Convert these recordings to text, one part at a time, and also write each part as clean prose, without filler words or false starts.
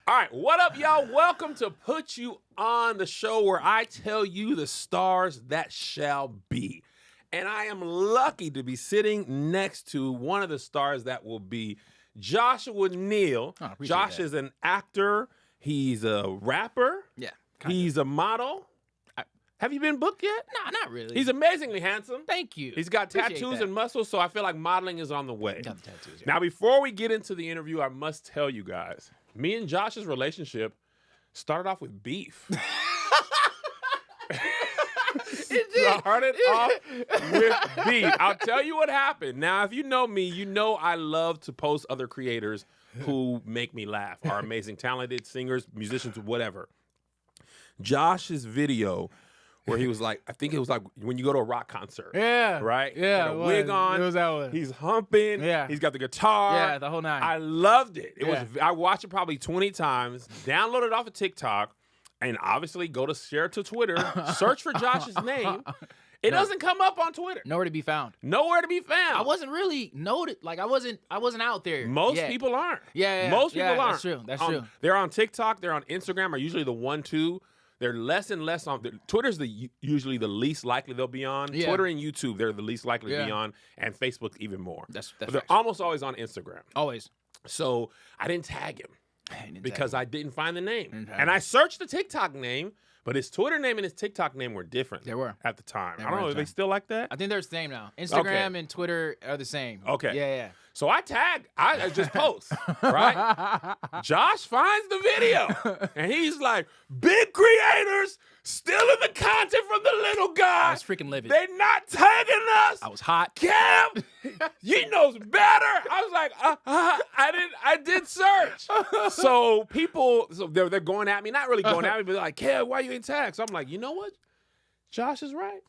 All right, what up, y'all? Welcome to Put You On, the show where I tell you the stars that shall be. And I am lucky to be sitting next to one of the stars that will be, Joshua Neal. Oh, Josh that. is an actor. He's a rapper. Yeah. He's a model. Have you been booked yet? No, not really. He's amazingly handsome. Thank you. He's got Appreciate tattoos that. and muscles, so I feel like modeling is on the way. Got the tattoos, yeah. Now, before we get into the interview, I must tell you guys, me and Josh's relationship started off with beef. Started off with beef. I'll tell you what happened. Now, if you know me, you know I love to post other creators who make me laugh, are amazing, talented singers, musicians, whatever. Josh's video where he was like, I think it was like when you go to a rock concert. Yeah. Right? Yeah. Got a wig on. It was that one. He's humping. Yeah. He's got the guitar. Yeah, the whole nine. I loved it. Yeah. I watched it probably 20 times, downloaded it off of TikTok, and obviously go to share it to Twitter, search for Josh's name. It doesn't come up on Twitter. Nowhere to be found. Nowhere to be found. I wasn't really noted. Like I wasn't out there. Most yet. people aren't. Yeah. Most people aren't. That's true. That's true. They're on TikTok. They're on Instagram. Are usually the 1-2. They're less and less on. Twitter's usually the least likely they'll be on. Yeah. Twitter and YouTube, they're the least likely to be Yeah. on, and Facebook even more. That's but they're almost always on Instagram. Always. So I didn't tag him because I didn't find the name, Didn't tag and him. I searched the TikTok name, but his Twitter name and his TikTok name were different. They were at the time. They I were don't know. at Are the they time. still like that? I think they're the same now. Instagram and Twitter are the same. Okay. Yeah. So I just post, right? Josh finds the video, and he's like, big creators stealing the content from the little guy. I was freaking livid. They not tagging us. I was hot. Cam, you knows better. I was like, I did search. So people, they're going at me, not really going at me, but they're like, Cam, why you ain't tagged? So I'm like, you know what? Josh is right.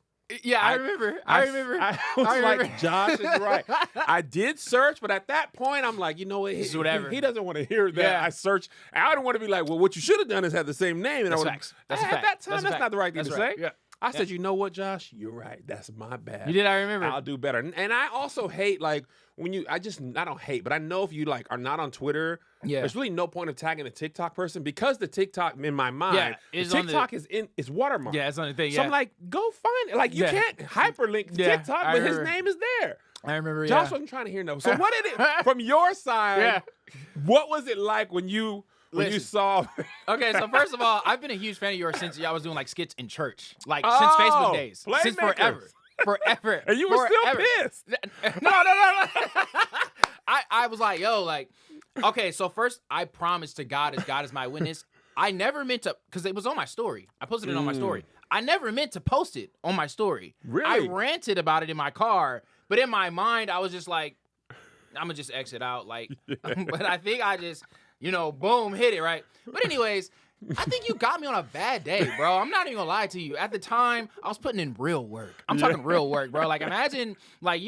Yeah, I remember. I was like, Josh is right. I did search, but at that point, I'm like, you know what? It's whatever. He doesn't want to hear that. Yeah. I searched. I don't want to be like, well, what you should have done is had the same name. And That's I would facts. That's a at fact. that time, That's a that's fact. not the right thing That's to right. say. Yeah. I said, you know what, Josh? You're right. That's my bad. You did. I remember. I'll do better. And I also hate like when I don't hate, but I know if you like are not on Twitter, there's really no point of tagging a TikTok person because the TikTok in my mind, the TikTok is watermarked. Yeah, it's on the thing. So I'm like, go find it. Like you can't hyperlink TikTok, but his name is there. I remember. Josh wasn't trying to hear no. So what did it from your side? What was it like when you saw? Okay, so first of all, I've been a huge fan of yours since I was doing like skits in church, like since Facebook days, since forever. Forever. And you were still pissed. No. I was like, yo, like, okay, so first I promised to God is my witness. I never meant to, because it was on my story. I posted it on my story. I never meant to post it on my story. Really? I ranted about it in my car, but in my mind, I was just like, I'm going to just exit out. Like, but I think I just, boom, hit it, right? But anyways, I think you got me on a bad day, bro. I'm not even gonna lie to you. At the time, I was putting in real work. I'm talking real work, bro. Like imagine, like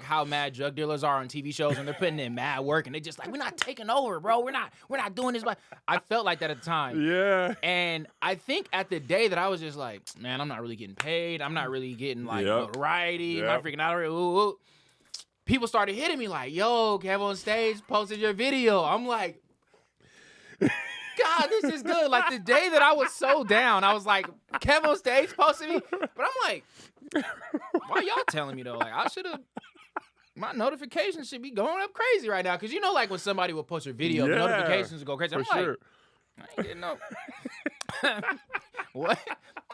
how mad drug dealers are on TV shows and they're putting in mad work and they just like, we're not taking over, bro. We're not doing this. But I felt like that at the time. Yeah. And I think at the day that I was just like, man, I'm not really getting paid. I'm not really getting like notoriety. I'm not freaking out. Ooh. People started hitting me like, yo, Kev on stage posted your video. I'm like, God, this is good. Like the day that I was so down, I was like, Kev on stage posted me. But I'm like, why y'all telling me though? Like I should have, my notifications should be going up crazy right now. Cause like when somebody will post your video, the notifications will go crazy. I'm like, I ain't getting no. What?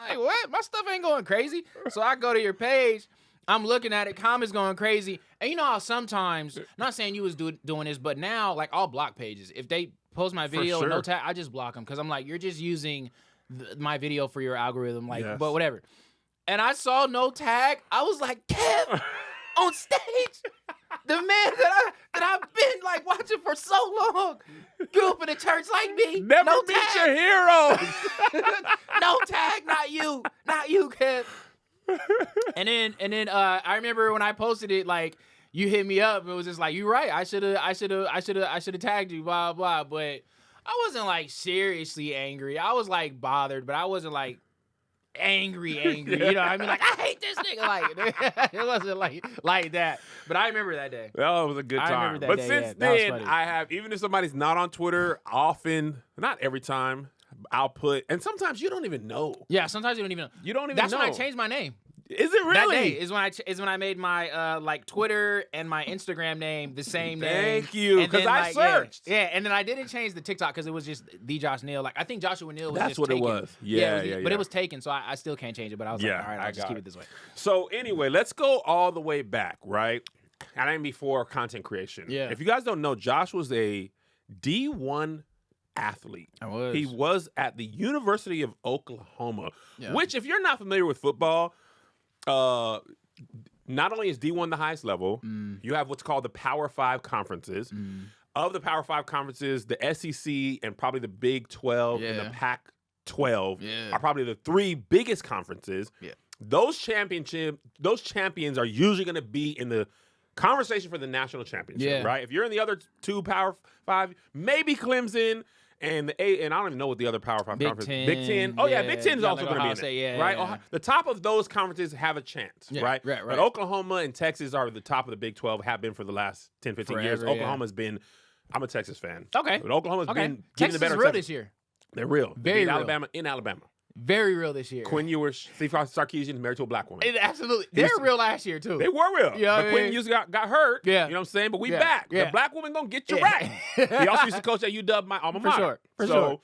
Like what? My stuff ain't going crazy. So I go to your page. I'm looking at it, comments going crazy. And you know how sometimes, not saying you was doing this, but now like I'll block pages. If they post my video with no tag, I just block them because I'm like, you're just using my video for your algorithm, like, but whatever. And I saw no tag. I was like, Kev, on stage, the man that I've been like watching for so long, grew up in a church like me. Never no meet tag. your heroes. No tag, not you, Kev. And then I remember when I posted it, like you hit me up. It was just like, you're right. I should have tagged you, blah blah. But I wasn't like seriously angry. I was like bothered, but I wasn't like angry. You know what I mean? Like, I hate this nigga. Like, it wasn't like that. But I remember that day. Oh, it was a good time. I remember that but day, since that was then, funny. I have, even if somebody's not on Twitter, often, not every time, I'll put, and sometimes you don't even know. Yeah, sometimes you don't even know. You don't even That's know. when I changed my name. Is it really? That day is when I made my like Twitter and my Instagram name the same name. Thank you, And because then, I like, searched. Yeah, and then I didn't change the TikTok because it was just the Josh Neal. Like I think Joshua Neal was That's just what taken. it was. Yeah. But it was taken, so I still can't change it. But I was like, all right, I'll just keep it this way. So anyway, let's go all the way back, right? And then before content creation. Yeah. If you guys don't know, Josh was a D1 athlete. I was. He was at the University of Oklahoma, Yeah. which, if you're not familiar with football, not only is D1 the highest level, you have what's called the Power 5 conferences. Of the Power 5 conferences, the SEC and probably the Big 12 and the Pac-12 are probably the three biggest conferences. Yeah. Those champions are usually going to be in the conversation for the national championship, right? If you're in the other two Power 5, maybe Clemson and and I don't even know what the other Power 5 conference. Big Ten. Oh yeah, Big Ten is also going to be in it, right? Yeah. The top of those conferences have a chance, right? Right. But Oklahoma and Texas are the top of the Big 12, have been for the last 10, 15 years. Forever, Oklahoma's been. I'm a Texas fan. Okay. But Oklahoma's been getting Texas the better is real Texas. this year. They're real. Very real. Alabama in Alabama. Very real this year. Quinn Ewers, Steve Sarkisian, married to a black woman. Absolutely. They're real last year too. They were real. Yeah, but Quinn Ewers got hurt. Yeah. You know what I'm saying? But we back. Yeah. The black woman gonna get you back. He also used to coach at UW, my alma mater. For sure.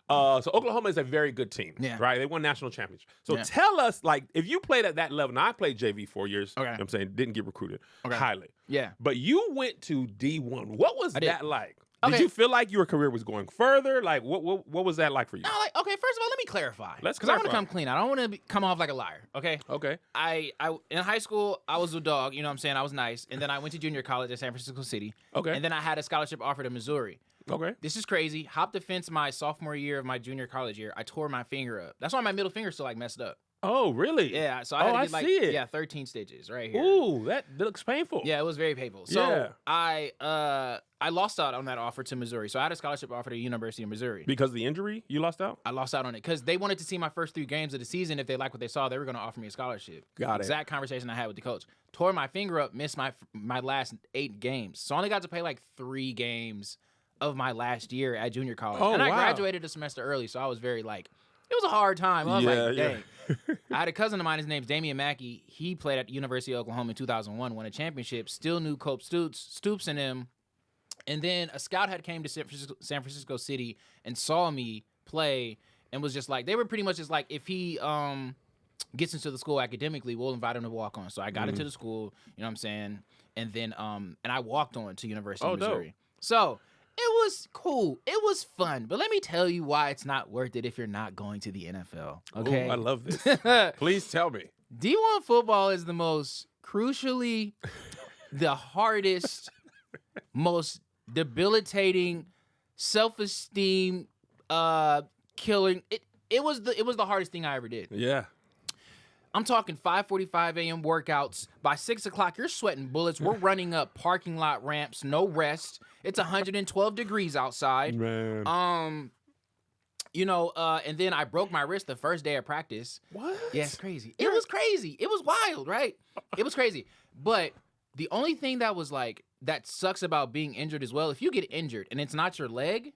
So Oklahoma is a very good team, right? They won national championship. So tell us, like, if you played at that level. Now, I played JV 4 years. You know what I'm saying? Didn't get recruited highly. Yeah. But you went to D1. What was that like? Okay. Did you feel like your career was going further? Like, what was that like for you? No, okay, first of all, let me clarify. Let's because I want to clarify. come clean. I don't want to come off like a liar, okay? Okay. I in high school, I was a dog, you know what I'm saying? I was nice. And then I went to junior college at San Francisco City. Okay. And then I had a scholarship offer to Missouri. Okay. This is crazy. Hopped the fence my sophomore year of my junior college year. I tore my finger up. That's why my middle finger's still like messed up. Oh, really? Yeah, so I had to get like see it. 13 stitches right here. Ooh, that looks painful. Yeah, it was very painful. So I lost out on that offer to Missouri. So I had a scholarship offer to the University of Missouri. Because of the injury, you lost out? I lost out on it because they wanted to see my first 3 games of the season. If they liked what they saw, they were going to offer me a scholarship. Got it. Exact conversation I had with the coach. Tore my finger up, missed my last 8 games. So I only got to play like 3 games of my last year at junior college. Oh, and I wow. graduated a semester early, so I was very like, it was a hard time. I was like, dang. I had a cousin of mine, his name's Damian Mackey. He played at the University of Oklahoma in 2001, won a championship, still knew Cope Stoops and him. And then a scout had came to San Francisco City and saw me play and was just like, they were pretty much just like, if he gets into the school academically, we'll invite him to walk on. So I got into the school, you know what I'm saying? And then and I walked on to University of Missouri. Dope. So it was cool. It was fun. But let me tell you why it's not worth it if you're not going to the NFL. Okay. Ooh, I love this. Please tell me. D1 football is the most crucially the hardest, most debilitating, self-esteem killing. It was the hardest thing I ever did. Yeah. I'm talking 5:45 a.m. workouts. By 6 o'clock, you're sweating bullets. We're running up parking lot ramps, no rest. It's 112 degrees outside. Man. You know, and then I broke my wrist the first day of practice. What? Yeah, it's crazy. It was crazy. It was wild, right? It was crazy. But the only thing that sucks about being injured as well, if you get injured and it's not your leg,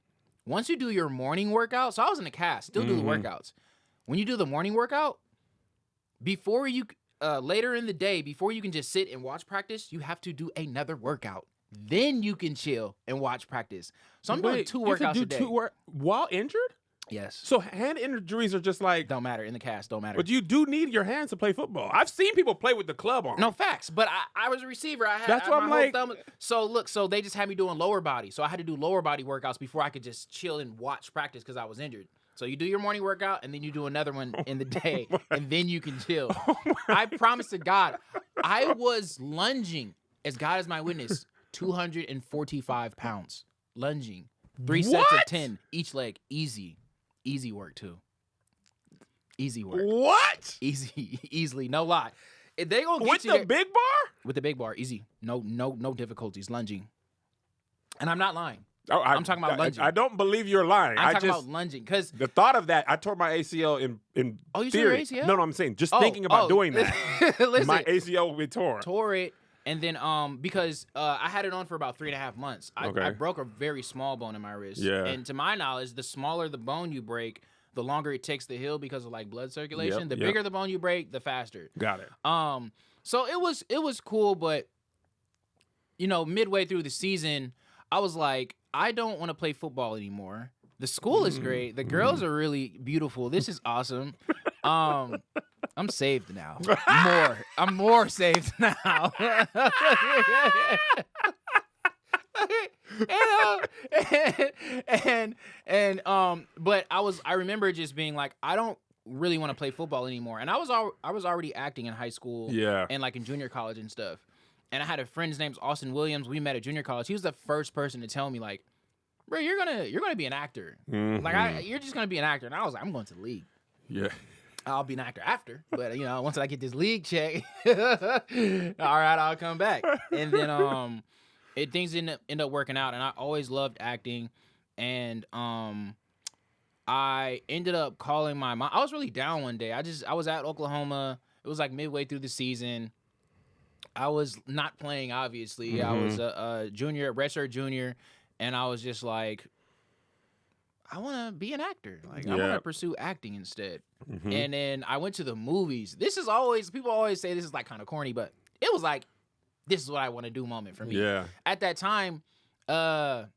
once you do your morning workout, so I was in a cast, still do the workouts. When you do the morning workout, before you, later in the day, before you can just sit and watch practice, you have to do another workout. Then you can chill and watch practice. So I'm doing 2 workouts a day. While injured? Yes. So hand injuries are just like... Don't matter. In the cast, don't matter. But you do need your hands to play football. I've seen people play with the club on. No, facts. But I was a receiver. That's what I'm like... So they just had me doing lower body. So I had to do lower body workouts before I could just chill and watch practice because I was injured. So you do your morning workout, and then you do another one in the day, and then you can chill. I promise to God, I was lunging, as God is my witness, 245 pounds. Lunging. 3 sets of 10, each leg. Easy. Easy work, too. Easy work. What? Easily. No lie. If they gonna get with you the there, big bar? with the big bar, easy. No difficulties. Lunging. And I'm not lying. Oh, I'm talking about lunging. I don't believe you're lying. I'm talking about lunging because the thought of that, I tore my ACL in Oh, you theory. tore your ACL? No, I'm saying just thinking about doing that, Listen, my ACL will be torn. Tore it, and then because I had it on for about 3.5 months. I broke a very small bone in my wrist. Yeah. And to my knowledge, the smaller the bone you break, the longer it takes to heal because of like blood circulation. Yep, the bigger the bone you break, the faster. Got it. So it was cool, but you know, midway through the season, I was like, I don't want to play football anymore. The school is great. The girls are really beautiful. This is awesome. I'm saved now. I'm more saved now. But I remember just being like, I don't really want to play football anymore. And I was already acting in high school, and like in junior college and stuff. And I had a friend, his name's Austin Williams. We met at junior college. He was the first person to tell me like, bro, you're gonna be an actor. Like you're just gonna be an actor. And I was like, I'm going to the league. Yeah. I'll be an actor after, but you know, once I get this league check, all right, I'll come back. And then things end up working out, and I always loved acting. And I ended up calling my mom. I was really down one day. I was at Oklahoma. It was like midway through the season. I was not playing, obviously. I was a junior, redshirt junior, and I was just like, I want to be an actor. Like, I want to pursue acting instead. And then I went to the movies. People always say this is like kind of corny, but it was like, this is what I want to do moment for me. Yeah. At that time, I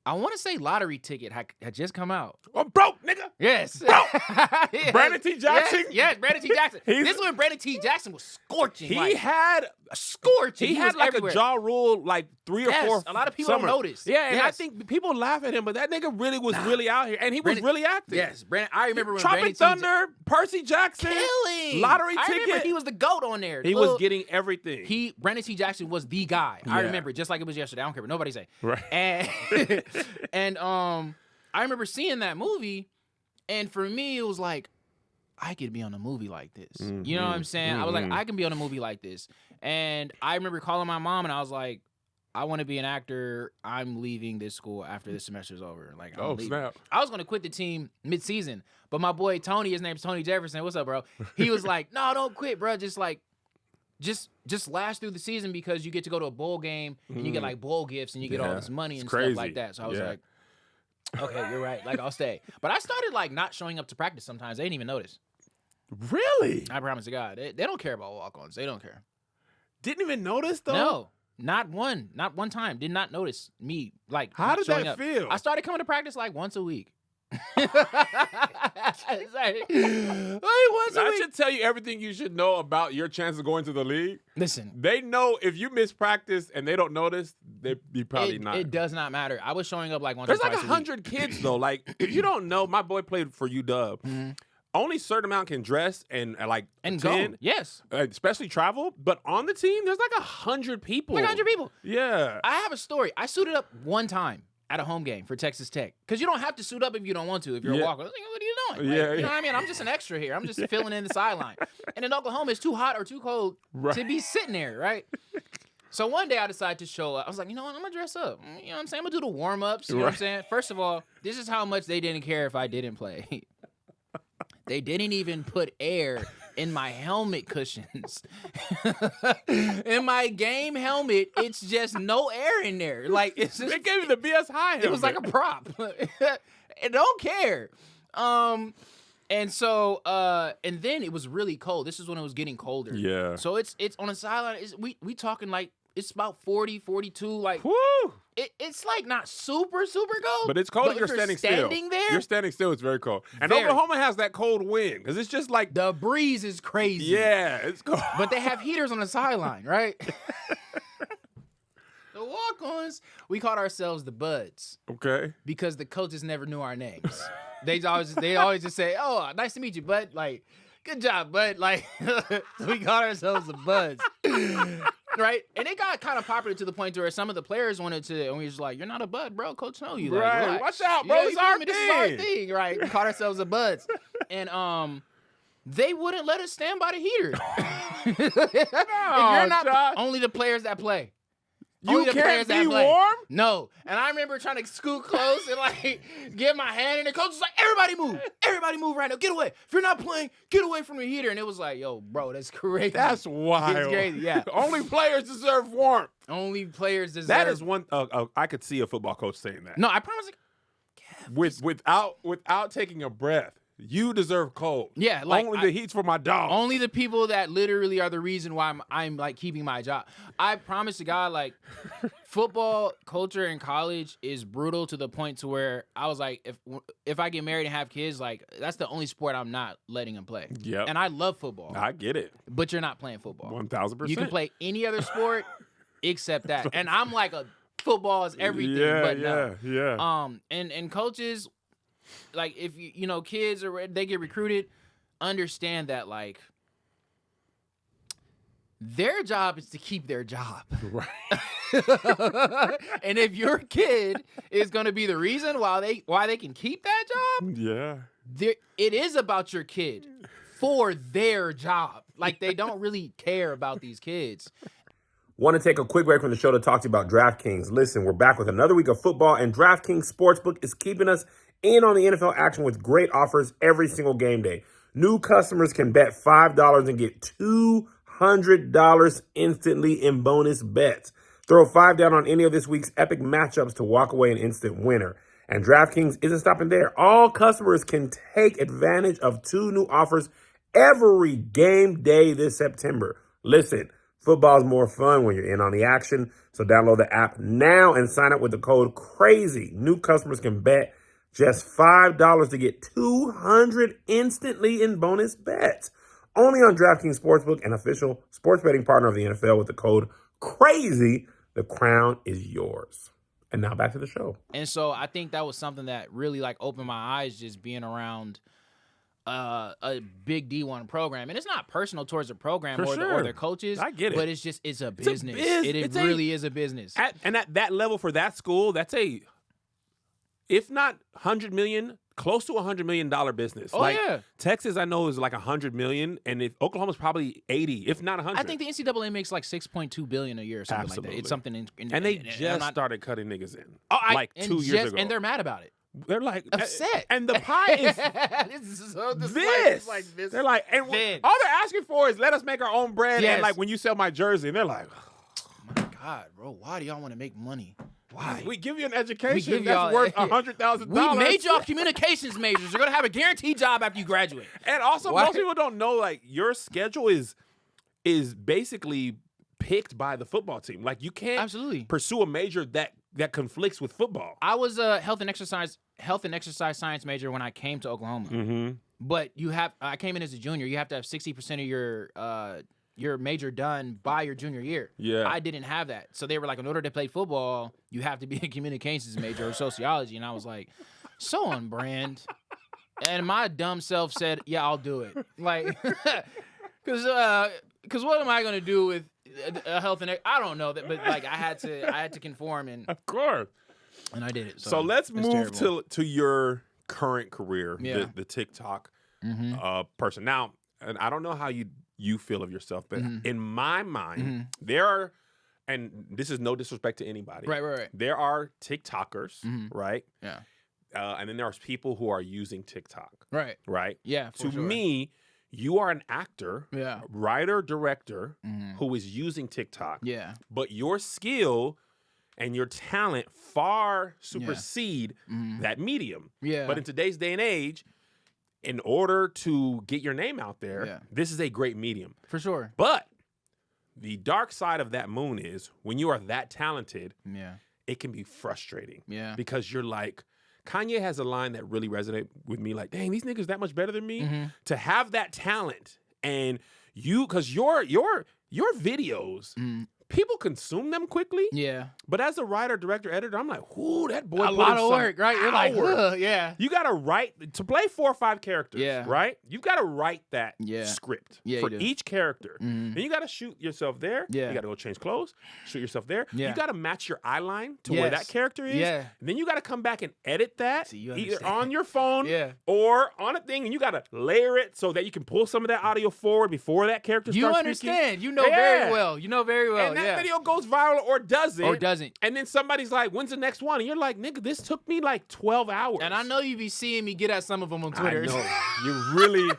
want to say Lottery Ticket had just come out. I'm broke, nigga. Yes. Yes. Brandon T. Jackson? Yes, Brandon T. Jackson. This is when Brandon T. Jackson was scorching. He had scorching. He had like everywhere. A jaw rule like 3 or 4 a lot of people don't notice. Yeah, and I think people laugh at him, but that nigga really was really out here. And he was really active. Yes. I remember when Tropic Thunder, Percy Jackson. Killing. Lottery Ticket. I remember he was the GOAT on there. He was getting everything. Brandon T. Jackson was the guy. I remember just like it was yesterday. I don't care what nobody say. Right. And I remember seeing that movie, and for me, it was like, I could be on a movie like this. You know what I'm saying? I was like, I can be on a movie like this. And I remember calling my mom, and I was like, I want to be an actor. I'm leaving this school after this semester's over. Like, I'm leaving. Snap. I was going to quit the team mid-season, but my boy Tony, his name's Tony Jefferson. What's up, bro? He was like, no, don't quit, bro. Just last through the season because you get to go to a bowl game, and you get like bowl gifts, and you get all this money and stuff like that. So I was like, okay, you're right. Like, I'll stay. But I started like not showing up to practice sometimes. They didn't even notice. Really? I promise to God. They don't care about walk-ons. They don't care. Didn't even notice though? No. Not one time. Did not notice me. Like, how did that feel? I started coming to practice like once a week. Once a week. Should tell you everything you should know about your chance of going to the league. Listen, they know if you miss practice and they don't notice, you probably not. It does not matter. I was showing up like once. There's or like twice 100 kids though. Like if you don't know, my boy played for UW. Only certain amount can dress and attend, go. Yes, especially travel. But on the team, there's like 100 people. Like 100 people. Yeah. I have a story. I suited up one time at a home game for Texas Tech because you don't have to suit up if you don't want to. If you're a walker, like, what are you doing? Like, you know what I mean? I'm just an extra here. I'm just filling in the sideline. And in Oklahoma, it's too hot or too cold to be sitting there, right? So one day I decided to show up. I was like, you know what? I'm going to dress up. You know what I'm saying? I'm going to do the warm-ups. You know what I'm saying? First of all, this is how much they didn't care if I didn't play. They didn't even put air in my helmet cushions. In my game helmet, it's just no air in there. Like it's just, they gave me the BS high helmet. It was like a prop. I don't care. And so and then it was really cold. This is when it was getting colder. Yeah. So it's on the sideline. We talking like it's about 40, 42. Like, woo! It's like not super cold. But it's cold if you're standing still. There, you're standing still. It's very cold. And Oklahoma has that cold wind because it's just like the breeze is crazy. Yeah, it's cold. But they have heaters on the sideline, right? The walk-ons, we called ourselves the Buds. Okay. Because the coaches never knew our names. They always just say, "Oh, nice to meet you, Bud." Like, good job, Bud. Like, so we called ourselves the Buds. Right? And it got kind of popular to the point where some of the players wanted to, and we was like, "You're not a Bud, bro. Coach know you." Like, right. Relax. Watch out, bro. This is our thing. Right? We called ourselves the Buds. And they wouldn't let us stand by the heater. No, if you're not Josh. only the players that play. You can't be warm? No. And I remember trying to scoot close and like get my hand in. The coach was like, everybody move right now. Get away. If you're not playing, get away from the heater. And it was like, yo, bro, that's crazy. That's wild. It's crazy, yeah. Only players deserve warmth. Only players deserve. That is one. I could see a football coach saying that. No, I promise. Without taking a breath. You deserve cold. Yeah, like only the heat's for my dog. Only the people that literally are the reason why I'm like keeping my job. I promise to God, like football culture in college is brutal to the point to where I was like, if I get married and have kids, like that's the only sport I'm not letting them play. Yeah, and I love football. I get it, but you're not playing football. 1000%. You can play any other sport except that, and I'm like a football is everything. Yeah, but no. yeah. And coaches. Like if you know kids or they get recruited, understand that like their job is to keep their job. Right. And if your kid is going to be the reason why they can keep that job, yeah, it is about your kid for their job. Like they don't really care about these kids. Want to take a quick break from the show to talk to you about DraftKings. Listen, we're back with another week of football, and DraftKings Sportsbook is keeping us in on the NFL action with great offers every single game day. New customers can bet $5 and get $200 instantly in bonus bets. Throw $5 down on any of this week's epic matchups to walk away an instant winner. And DraftKings isn't stopping there. All customers can take advantage of 2 new offers every game day this September. Listen, football's more fun when you're in on the action. So download the app now and sign up with the code CRAZY. New customers can bet just $5 to get $200 instantly in bonus bets. Only on DraftKings Sportsbook, an official sports betting partner of the NFL, with the code CRAZY. The crown is yours. And now back to the show. And so I think that was something that really like opened my eyes, just being around a big D1 program. And it's not personal towards the program or their coaches. I get it. But it's a business. It really is a business. And at that level for that school, that's if not 100 million, close to $100 million business. Oh, yeah. Texas, I know, is like 100 million, and if Oklahoma's probably 80, if not 100. I think the NCAA makes like $6.2 billion a year or something like that. It's something and they just started cutting niggas in. 2 years ago. And they're mad about it. They're like upset. And the pie is this. Like this. They're like, and all they're asking for is let us make our own bread. Yes. And like when you sell my jersey, and they're like, oh my God, bro, why do y'all want to make money? Why? We give you an education that's worth $100,000. We made y'all communications majors. You're gonna have a guaranteed job after you graduate. And also, most people don't know, like, your schedule is basically picked by the football team. Like, you can't pursue a major that conflicts with football. I was a health and exercise science major when I came to Oklahoma. Mm-hmm. But I came in as a junior. You have to have 60% of your major done by your junior year. Yeah. I didn't have that. So they were like, in order to play football, you have to be a communications major or sociology. And I was like, so on brand. And my dumb self said, yeah, I'll do it. Like, because what am I going to do with a health and I don't know that, but like I had to conform, and of course, and I did it. So let's move to your current career, the TikTok person. Now, and I don't know how you feel of yourself, but in my mind, there are, and this is no disrespect to anybody, right. There are TikTokers, right? Yeah. And then there's people who are using TikTok, right. Yeah. To me, you are an actor, writer, director who is using TikTok. Yeah. But your skill and your talent far supersede that medium. Yeah. But in today's day and age, in order to get your name out there, this is a great medium. For sure. But the dark side of that moon is when you are that talented, it can be frustrating. Yeah. Because you're like, Kanye has a line that really resonated with me, like, dang, these niggas that much better than me. To have that talent and because your videos, people consume them quickly. Yeah. But as a writer, director, editor, I'm like, ooh, that boy a lot of work, right? You're like, yeah. You got to write, to play 4 or 5 characters, right? You've got to write that script for each character. Then you got to shoot yourself there. Yeah. You got to go change clothes, shoot yourself there. Yeah. You got to match your eye line to where that character is. Yeah. And then you got to come back and edit that either on your phone Yeah. or on a thing, and you got to layer it so that you can pull some of that audio forward before that character starts speaking. You understand. You know very well. You know very well. And that video goes viral or doesn't. Or doesn't. And then somebody's like, when's the next one? And you're like, nigga, this took me like 12 hours. And I know you be seeing me get at some of them on Twitter. I know. You really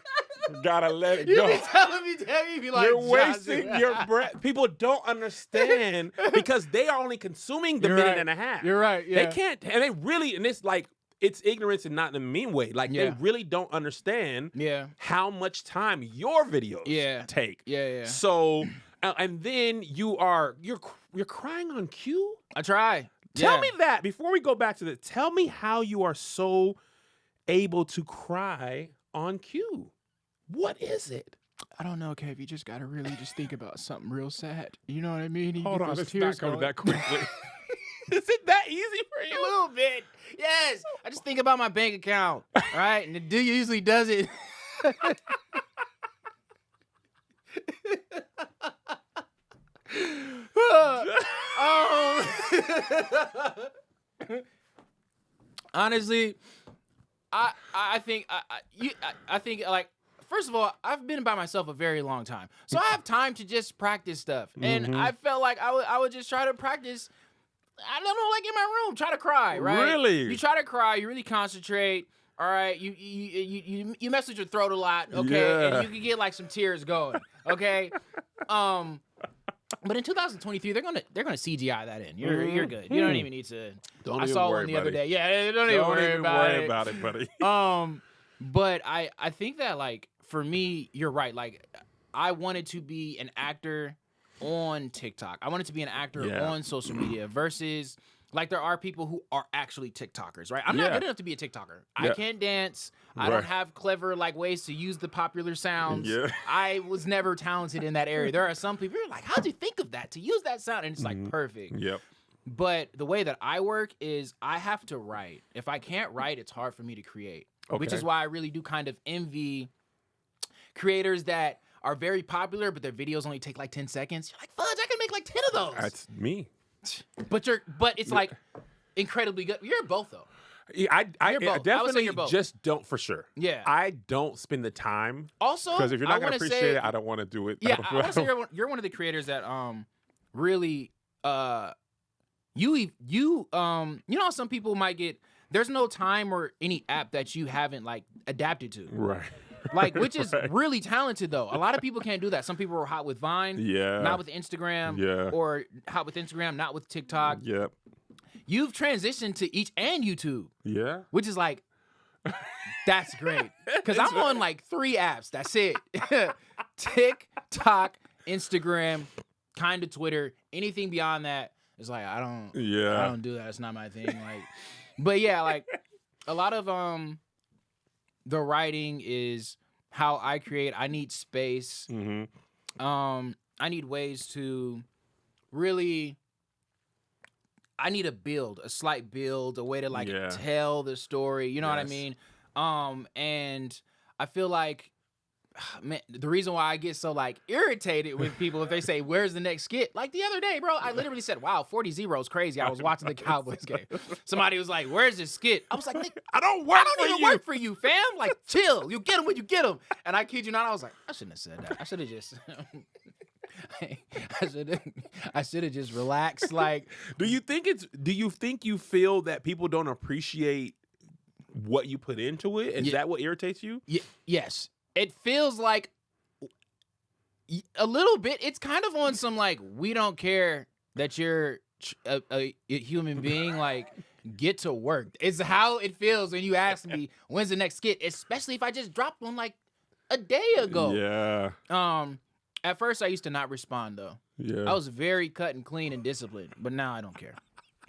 gotta let it You go. be telling me, you be like, You're wasting your breath. People don't understand because they are only consuming the minute and a half. You're right. Yeah. They can't, and they really, and it's like, it's ignorance and not in a mean way. Like they really don't understand how much time your videos take. Yeah. So, and then you're crying on cue. I try. Tell me that before we go back to the. Tell me how you are so able to cry on cue. What is it? I don't know, Kev. You just gotta really just think about something real sad. You know what I mean? Hold on, it's not coming that quickly. Is it that easy for you? A little bit. Yes. I just think about my bank account, right? And the dude usually does it. Honestly, I think like, first of all, I've been by myself a very long time, so I have time to just practice stuff, and I felt like I would just try to practice. I don't know, like in my room, try to cry, right? Really? You try to cry, you really concentrate. All right, you mess with your throat a lot, okay, and you can get like some tears going, okay. But in 2023, they're gonna CGI that in. You're good. You don't even need to. I saw one the other day. Yeah, don't even worry about it, buddy. But I think that, like, for me, you're right. Like, I wanted to be an actor on TikTok. I wanted to be an actor on social media versus, like, there are people who are actually TikTokers, right? I'm not good enough to be a TikToker. I can't dance. I don't have clever, like, ways to use the popular sounds. I was never talented in that area. There are some people, you're like, how'd you think of that? To use that sound? And it's, like, perfect. Yep. But the way that I work is I have to write. If I can't write, it's hard for me to create. Okay. Which is why I really do kind of envy creators that are very popular, but their videos only take like 10 seconds. You're like, fudge, I can make like 10 of those. That's me. But it's like incredibly good. You're both though. Yeah, I definitely you're both. just don't for sure. Yeah. I don't spend the time. Also, because if you're not going to appreciate it, I don't want to do it. Yeah, I want to say you're one of the creators that really you know, some people might get, there's no time or any app that you haven't like adapted to. Right. Like, which is really talented though. A lot of people can't do that. Some people are hot with Vine, not with Instagram, or hot with Instagram, not with TikTok. Yep. You've transitioned to each and YouTube. Yeah. Which is like, that's great. Because I'm on like 3 apps. That's it. TikTok, Instagram, kind of Twitter. Anything beyond that is like, I don't do that. It's not my thing. Like, but yeah, like a lot of the writing is how I create. I need space. I need ways to really, I need a slight build, a way to like tell the story. You know what I mean? And I feel like, man, the reason why I get so like irritated with people if they say, where's the next skit? Like the other day, bro, I literally said, wow, 40-0 is crazy. I was watching the Cowboys game. Somebody was like, where's the skit? I was like, I don't even work for you, fam. Like, chill. You get them when you get them. And I kid you not, I was like, I shouldn't have said that. I should have just I should have just relaxed. Like, do you think you feel that people don't appreciate what you put into it? Is that what irritates you? Yes. It feels like a little bit. It's kind of on some like, we don't care that you're a human being. Like, get to work. It's how it feels when you ask me when's the next skit, especially if I just dropped one like a day ago. Yeah. At first I used to not respond though. Yeah. I was very cut and clean and disciplined, but now I don't care.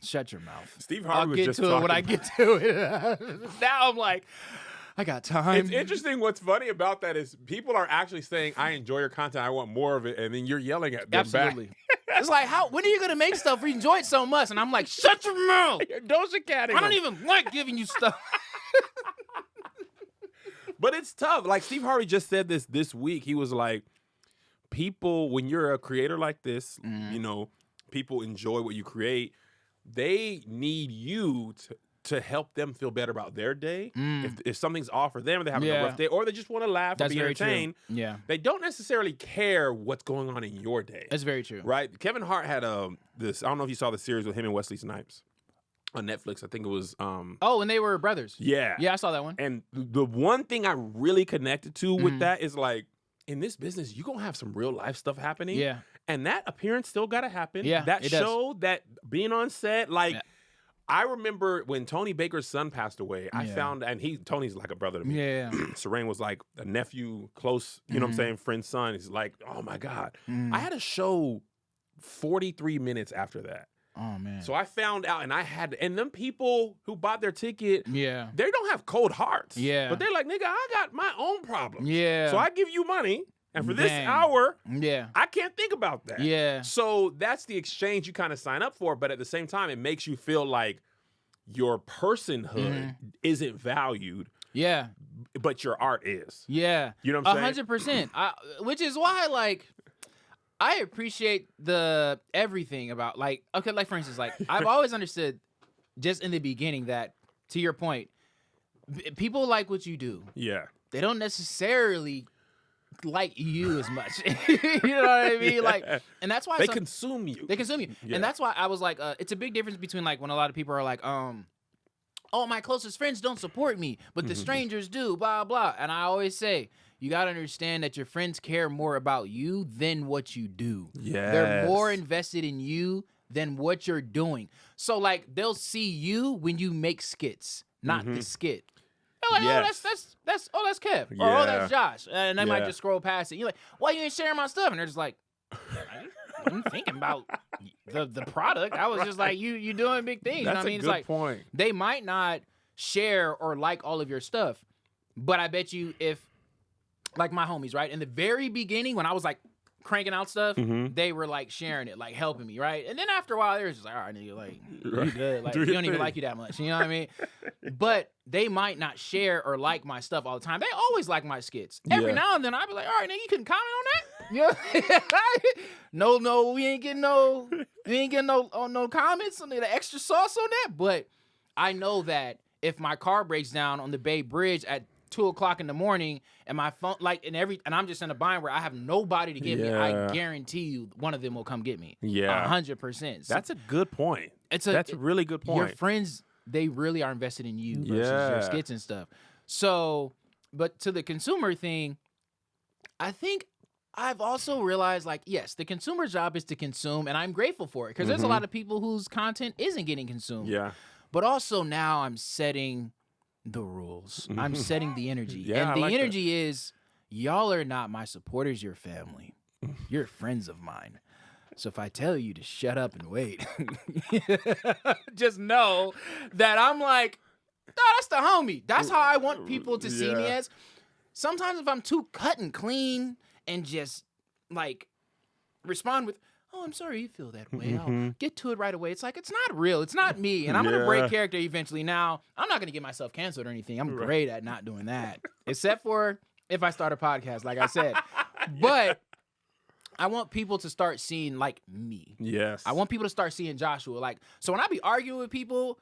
Shut your mouth. Steve Harvey was just talking. I'll get to it when I get to it. Now I'm like, I got time. It's interesting. What's funny about that is people are actually saying, I enjoy your content, I want more of it, and then you're yelling at them back. It's like, when are you going to make stuff where you enjoy it so much? And I'm like, shut your mouth. You're Doja Catting. I don't even like giving you stuff. But it's tough. Like Steve Harvey just said this week. He was like, people, when you're a creator like this, you know, people enjoy what you create. They need you to help them feel better about their day. If something's off for them, they're having a rough day, or they just want to laugh or be entertained. Yeah. They don't necessarily care what's going on in your day. That's very true. Right? Kevin Hart had this, I don't know if you saw the series with him and Wesley Snipes on Netflix. I think it was when they were brothers. Yeah. Yeah, I saw that one. And the one thing I really connected to with that is like, in this business, you're going to have some real life stuff happening. Yeah. And that appearance still got to happen. Yeah, That it show, that being on set, like, I remember when Tony Baker's son passed away, I found, and Tony's like a brother to me. Yeah. Serene was like a nephew, close, you know what I'm saying, friend's son. He's like, oh my God. I had a show 43 minutes after that. Oh, man. So I found out, and them people who bought their ticket, they don't have cold hearts. Yeah. But they're like, nigga, I got my own problems. Yeah. So I give you money, and for this hour, yeah, I can't think about that. Yeah. So that's the exchange you kind of sign up for, but at the same time, it makes you feel like your personhood isn't valued. Yeah. But your art is. Yeah. You know what I'm saying? 100%. Which is why, like, I appreciate the everything about, like, okay, like, for instance, like, I've always understood just in the beginning that, to your point, people like what you do. Yeah. They don't necessarily like you as much. You know what I mean? Like, and that's why they consume you. They consume you. Yeah. And that's why I was like, it's a big difference between, like, when a lot of people are like, oh, my closest friends don't support me, but the strangers do, blah, blah. And I always say, you got to understand that your friends care more about you than what you do. Yes. They're more invested in you than what you're doing. So, like, they'll see you when you make skits, not the skit. They're like, oh, that's Kev. Or, oh, that's Josh. And they might just scroll past it. You're like, why you ain't sharing my stuff? And they're just like, I ain't thinking about the product. I was just like, you doing big things. That's you know what I mean? a It's good like, point. They might not share or like all of your stuff, but I bet you if, like my homies, right? In the very beginning, when I was like cranking out stuff, they were like sharing it, like helping me, right? And then after a while, they were just like, all right, nigga, like, you good. Like, you don't even like you that much. You know what I mean? But they might not share or like my stuff all the time. They always like my skits. Every now and then, I'd be like, all right, nigga, you can comment on that? No, we ain't getting no comments on the extra sauce on that. But I know that if my car breaks down on the Bay Bridge at 2:00 in the morning and my phone, like, and I'm just in a bind where I have nobody to get me, I guarantee you one of them will come get me. Yeah. 100%. So that's a good point. That's a really good point. Your friends, they really are invested in you versus your skits and stuff. So, but to the consumer thing, I think I've also realized, like, yes, the consumer's job is to consume, and I'm grateful for it because there's a lot of people whose content isn't getting consumed. Yeah. But also now I'm setting the rules. I'm setting the energy. Yeah, and the like energy is, y'all are not my supporters, you're family. You're friends of mine. So if I tell you to shut up and wait, just know that I'm like, no, that's the homie. That's how I want people to see me as. Sometimes if I'm too cut and clean and just, like, respond with, oh, I'm sorry you feel that way. I'll get to it right away. It's like, it's not real. It's not me. And I'm going to break character eventually. Now, I'm not going to get myself canceled or anything. I'm great at not doing that. Except for if I start a podcast, like I said. But I want people to start seeing, like, me. Yes. I want people to start seeing Joshua. Like, so when I be arguing with people,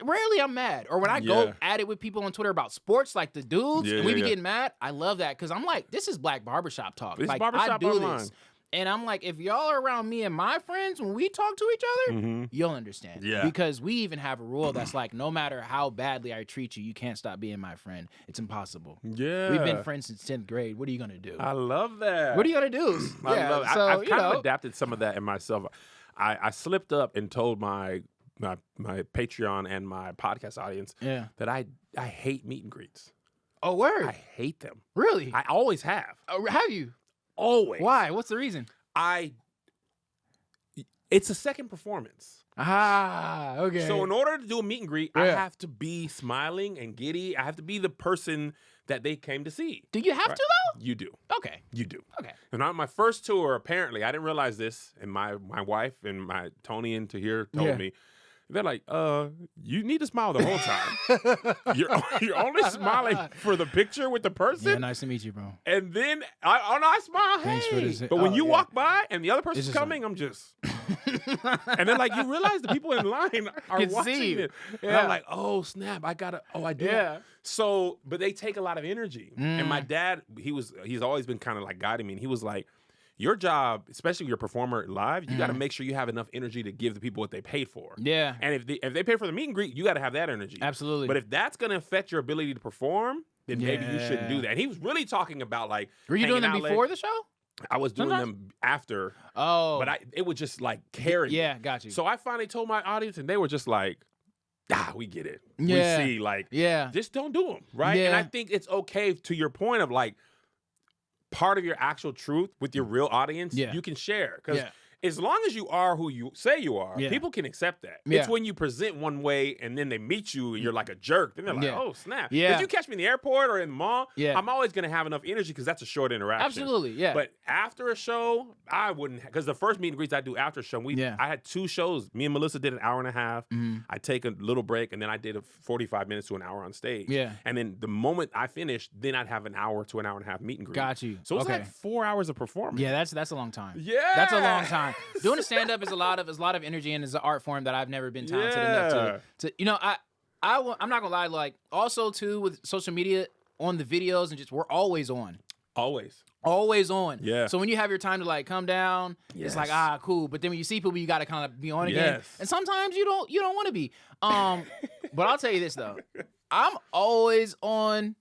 rarely I'm mad. Or when I go at it with people on Twitter about sports, like the dudes, and we be getting mad, I love that. Because I'm like, this is Black Barbershop talk. This like, barbershop I do online. this. And I'm like, if y'all are around me and my friends, when we talk to each other, you'll understand. Yeah. Because we even have a rule that's like, no matter how badly I treat you, you can't stop being my friend. It's impossible. Yeah. We've been friends since 10th grade. What are you going to do? I love that. What are you going to do? I love it. So, I've kind of adapted some of that in myself. I slipped up and told my Patreon and my podcast audience that I hate meet and greets. Oh, word. I hate them. Really? I always have. Have you? Always. Why? What's the reason? It's a second performance. Ah, okay. So in order to do a meet and greet, I have to be smiling and giddy. I have to be the person that they came to see. Do you have to, though? You do. Okay. You do. Okay. And on my first tour, apparently, I didn't realize this, and my wife and my Tony and Tahir told me, they're like, you need to smile the whole time. You're only smiling for the picture with the person. Yeah, nice to meet you, bro. And then I smile, Thanks for this. But when you walk by and the other person's coming, like, I'm just And then like you realize the people in line are Can watching see. it. And Yeah. I'm like, oh snap, I do. Yeah. So, but they take a lot of energy. And my dad, he's always been kind of like guiding me. And he was like, your job, especially if you're a performer live, you got to make sure you have enough energy to give the people what they paid for. Yeah. And if they pay for the meet and greet, you got to have that energy. Absolutely. But if that's going to affect your ability to perform, then maybe you shouldn't do Yeah. that. And he was really talking about like, Were you doing them before the show? I was doing Sometimes? them after, Oh. but it would just like carry me. Yeah, got you. So I finally told my audience, and they were just like, we get it. Yeah. We see, like, yeah. just don't do them, right? And Yeah. I think it's okay, to your point of like, part of your actual truth with your real audience, Yeah. you can share. Because Yeah. as long as you are who you say you are, Yeah. people can accept that. Yeah. It's when you present one way and then they meet you and you're like a jerk. Then they're like, Yeah. oh, snap. Yeah. If you catch me in the airport or in the mall, Yeah. I'm always going to have enough energy because that's a short interaction. Absolutely, yeah. But after a show, I wouldn't, because the first meet and greets I do after a show, I had 2 shows. Me and Melissa did an hour and a half. I take a little break, and then I did a 45 minutes to an hour on stage. Yeah. And then the moment I finished, then I'd have an hour to an hour and a half meet and greet. Got you. So it's Okay. like 4 hours of performance. Yeah, that's a long time. Yeah. That's a long time. Doing a stand up is a lot of energy, and is an art form that I've never been talented enough to I'm not gonna lie, like also too with social media on the videos and just we're always on. Always. Always on. Yeah. So when you have your time to like come down, it's like, cool. But then when you see people, you gotta kind of be on again. Yes. And sometimes you don't want to be. But I'll tell you this though. I'm always on,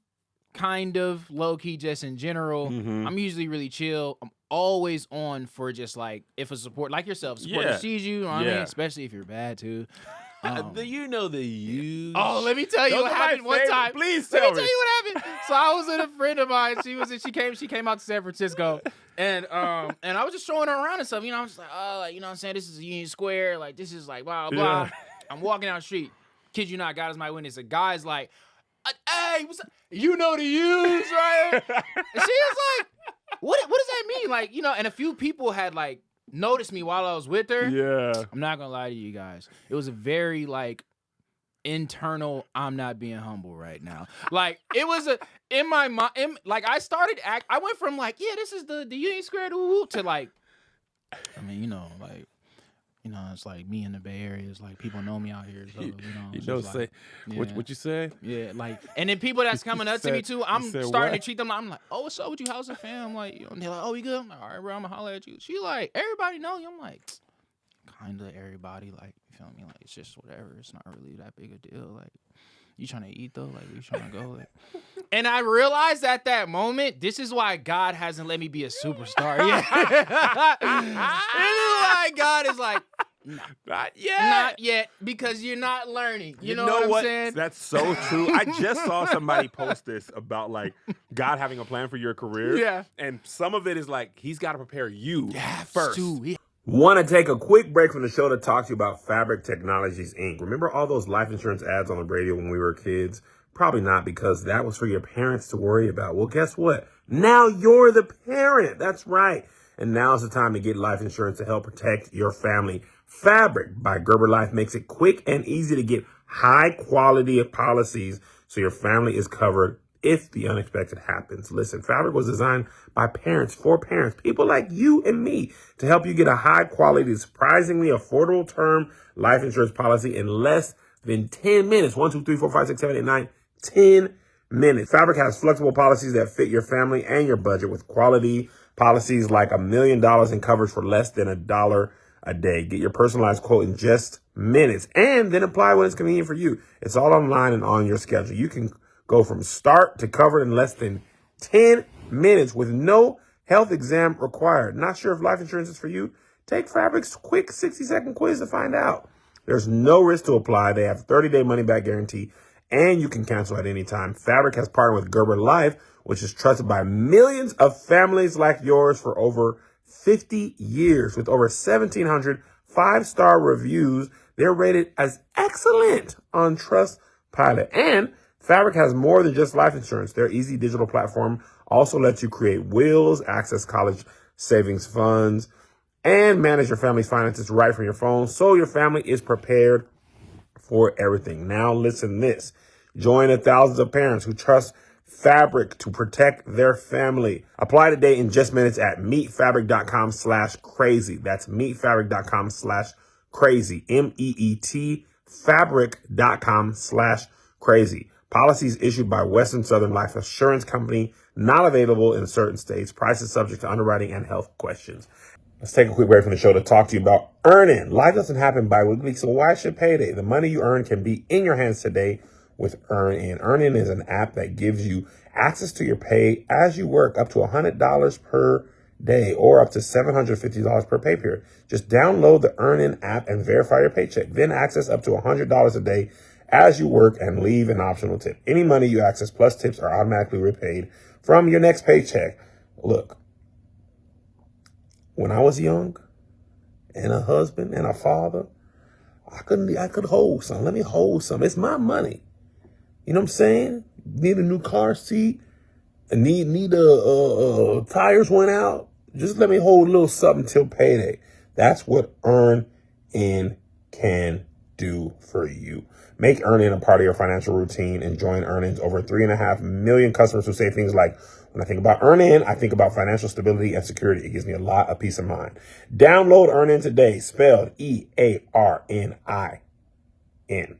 kind of low key just in general. I'm usually really chill. I'm always on for just like if a support like yourself, supporter sees you, know what I mean? Especially if you're bad too. You know the you. Oh, let me tell you Those what are my happened one favorite. time. Please Let tell me tell you what happened. So I was with a friend of mine. She came out to San Francisco, and I was just showing her around and stuff. You know, I'm just like, you know what I'm saying? This is Union Square. Like, this is like blah blah. Yeah. I'm walking down the street. Kid you not, God is my witness. A guy's like, hey, what's up? You know the use, right? And she was like, what does that mean? Like, you know, and a few people had like noticed me while I was with her. Yeah. I'm not gonna lie to you guys. It was a very like internal, I'm not being humble right now. Like it was in my mind, like I started I went from like, yeah, this is the Union Square to like, I mean, you know, like, you know, it's like me in the Bay Area. It's like people know me out here. So, Say what you say? Yeah, like, and then people that's coming up to me too, I'm starting what? to treat them like, I'm like, oh, what's up with you? How's the fam? Like, you know, and they're like, oh, we good? I'm like, all right, bro, I'm gonna holler at you. She like, everybody know you. I'm like, kinda everybody, like, you feel me? Like, it's just whatever. It's not really that big a deal. Like, you trying to eat though? Like, you trying to go? Like, and I realized at that moment, this is why God hasn't let me be a superstar yet. This is why God is like, no, not yet. Not yet, because you're not learning. You know what I'm saying? That's so true. I just saw somebody post this about like God having a plan for your career. Yeah. And some of it is like he's got to prepare you first. Want to take a quick break from the show to talk to you about Fabric Technologies, Inc. Remember all those life insurance ads on the radio when we were kids? Probably not, because that was for your parents to worry about. Well, guess what? Now you're the parent. That's right. And now's the time to get life insurance to help protect your family. Fabric by Gerber Life makes it quick and easy to get high quality policies so your family is covered if the unexpected happens. Listen, Fabric was designed by parents for parents, people like you and me, to help you get a high quality, surprisingly affordable term life insurance policy in less than 10 minutes. 1, 2, 3, 4, 5, 6, 7, 8, 9, 10 minutes. Fabric has flexible policies that fit your family and your budget, with quality policies like $1 million in coverage for less than $1 a day. Get your personalized quote in just minutes and then apply when it's convenient for you. It's all online and on your schedule. You can go from start to cover in less than 10 minutes with no health exam required. Not sure if life insurance is for you? Take Fabric's quick 60-second quiz to find out. There's no risk to apply. They have 30-day money-back guarantee, and you can cancel at any time. Fabric has partnered with Gerber Life, which is trusted by millions of families like yours for over 50 years. With over 1,700 5-star reviews, they're rated as excellent on Trustpilot. And Fabric has more than just life insurance. Their easy digital platform also lets you create wills, access college savings funds, and manage your family's finances right from your phone, so your family is prepared for everything. Now listen to this. Join the thousands of parents who trust fabric to protect their family. Apply today in just minutes at meetfabric.com/crazy. That's meetfabric.com/crazy. MEET fabric.com/crazy. Policies issued by Western Southern Life Assurance Company, not available in certain states. Prices subject to underwriting and health questions. Let's take a quick break from the show to talk to you about earning. Life doesn't happen bi-weekly, so why should payday? The money you earn can be in your hands today with Earn-In. Earn-In is an app that gives you access to your pay as you work, up to $100 per day or up to $750 per pay period. Just download the Earn-In app and verify your paycheck. Then access up to $100 a day as you work and leave an optional tip. Any money you access plus tips are automatically repaid from your next paycheck. Look, when I was young and a husband and a father, I could hold some. Let me hold some. It's my money. You know what I'm saying? Need a new car seat. Need tires went out. Just let me hold a little something till payday. That's what Earn-In can do for you. Make Earn-In a part of your financial routine and join Earn-In's over 3.5 million customers who say things like, when I think about Earn-In, I think about financial stability and security. It gives me a lot of peace of mind. Download Earn-In today, spelled EARNIN, in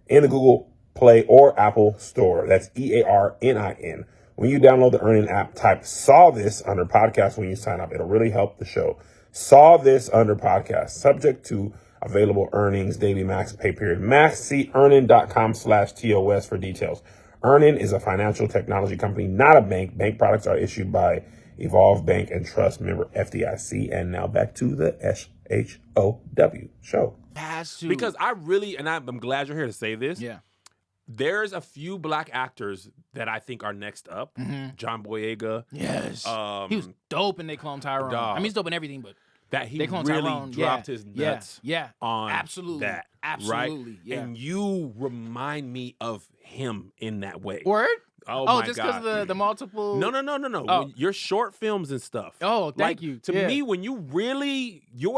the Google Play or Apple Store. That's EARNIN. When you download the Earn-In app, type "saw this" under podcast when you sign up. It'll really help the show. Saw this under podcast. Subject to available earnings, daily max, pay period max. See earnin.com/TOS for details. Earn-In is a financial technology company, not a bank. Bank products are issued by Evolve Bank and Trust, member FDIC. And now back to the SHOW show. Because I really, and I'm glad you're here to say this. Yeah. There's a few black actors that I think are next up. Mm-hmm. John Boyega. Yes. He was dope in They Clone Tyrone. Dog. I mean, he's dope in everything, but that he They Clone really Tyrone, dropped his nuts on absolutely, that. absolutely, right? yeah. And you remind me of him in that way. Word? Oh my just God. because of the multiple. No. Oh. When your short films and stuff. Oh, thank you. To Yeah. me, when you're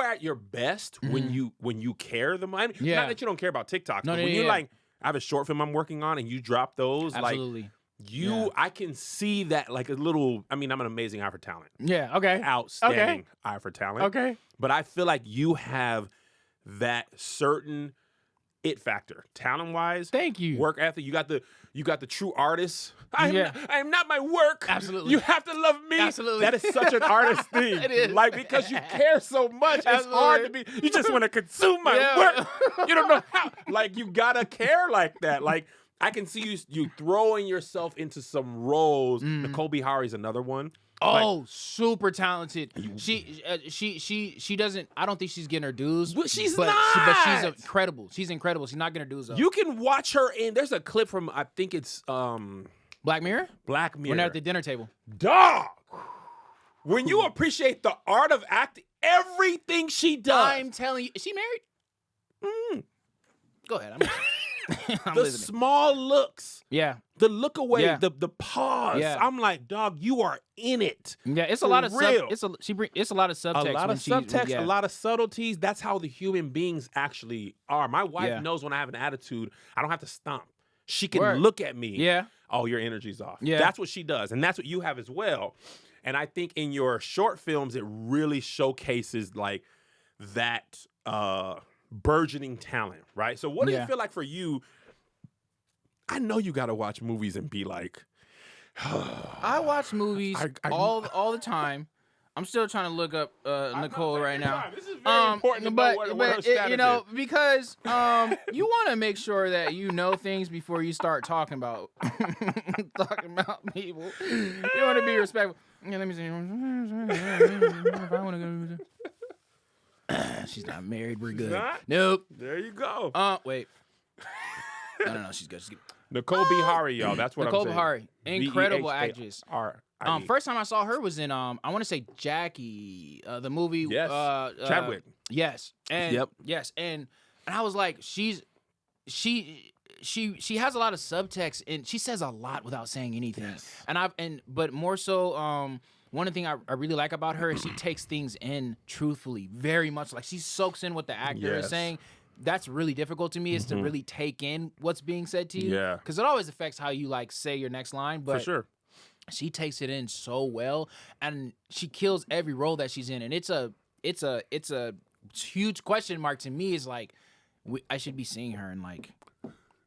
at your best when you care the money. Yeah. Not that you don't care about TikTok, No, but no, when yeah, you're yeah. like, I have a short film I'm working on, and you drop those, Absolutely. like Yeah. I can see that like a little. I mean, I'm an amazing eye for talent, Yeah. Okay. outstanding eye for talent. Okay. But I feel like you have that certain it factor, talent wise. Thank you. Work ethic. You got the true artist. I am not my work. Absolutely. You have to love me. Absolutely. That is such an artist thing. It is. Like, because you care so much, it's hard to be. You just want to consume my work. You don't know how. Like, you gotta care like that. Like, I can see you throwing yourself into some roles. Nicole B. Hari's another one. Oh, super talented. She doesn't. I don't think she's getting her dues. But she's but not. But she's incredible. She's incredible. She's not getting her dues though. You can watch her in. There's a clip from I think it's Black Mirror. Black Mirror. When they're at the dinner table. Dog. When you appreciate the art of acting, everything she does. I'm telling you, is she married? Go ahead. I'm the listening. small looks. Yeah. The look away, Yeah. the pause. Yeah. I'm like, dog, you are in it. Yeah, it's a For lot of real. it's a lot of subtext. A lot when of subtext, yeah. a lot of subtleties. That's how the human beings actually are. My wife Yeah. knows when I have an attitude, I don't have to stomp. She can Word. look at me. Yeah. Oh, your energy's off. Yeah. That's what she does. And that's what you have as well. And I think in your short films, it really showcases like that burgeoning talent, right? So what do you feel like for you? I know you got to watch movies and be like, I watch movies all the time. I'm still trying to look up Nicole right now. This is very important to know what her status you know, is. because you want to make sure that you know things before you start talking about people. You want to be respectful. Yeah, let me see. If I want to go, she's not married. We're good. not? Nope. There you go. Wait. No, she's good. She's good. Nicole B. Hari, y'all. That's what Nicole I'm saying. Hari, incredible actress. V-E-H-A-R-I-E. First time I saw her was in I want to say Jackie, the movie. Yes. Chadwick. Yes. And Yep. yes, and I was like, she has a lot of subtext and she says a lot without saying anything. Yes. But more so, one of the things I really like about her is she takes things in truthfully, very much. Like she soaks in what the actor is saying. that's really difficult to me is to really take in what's being said to you. Yeah. Because it always affects how you like say your next line. But For sure. she takes it in so well, and she kills every role that she's in. And it's a huge question mark to me. Is like, I should be seeing her in like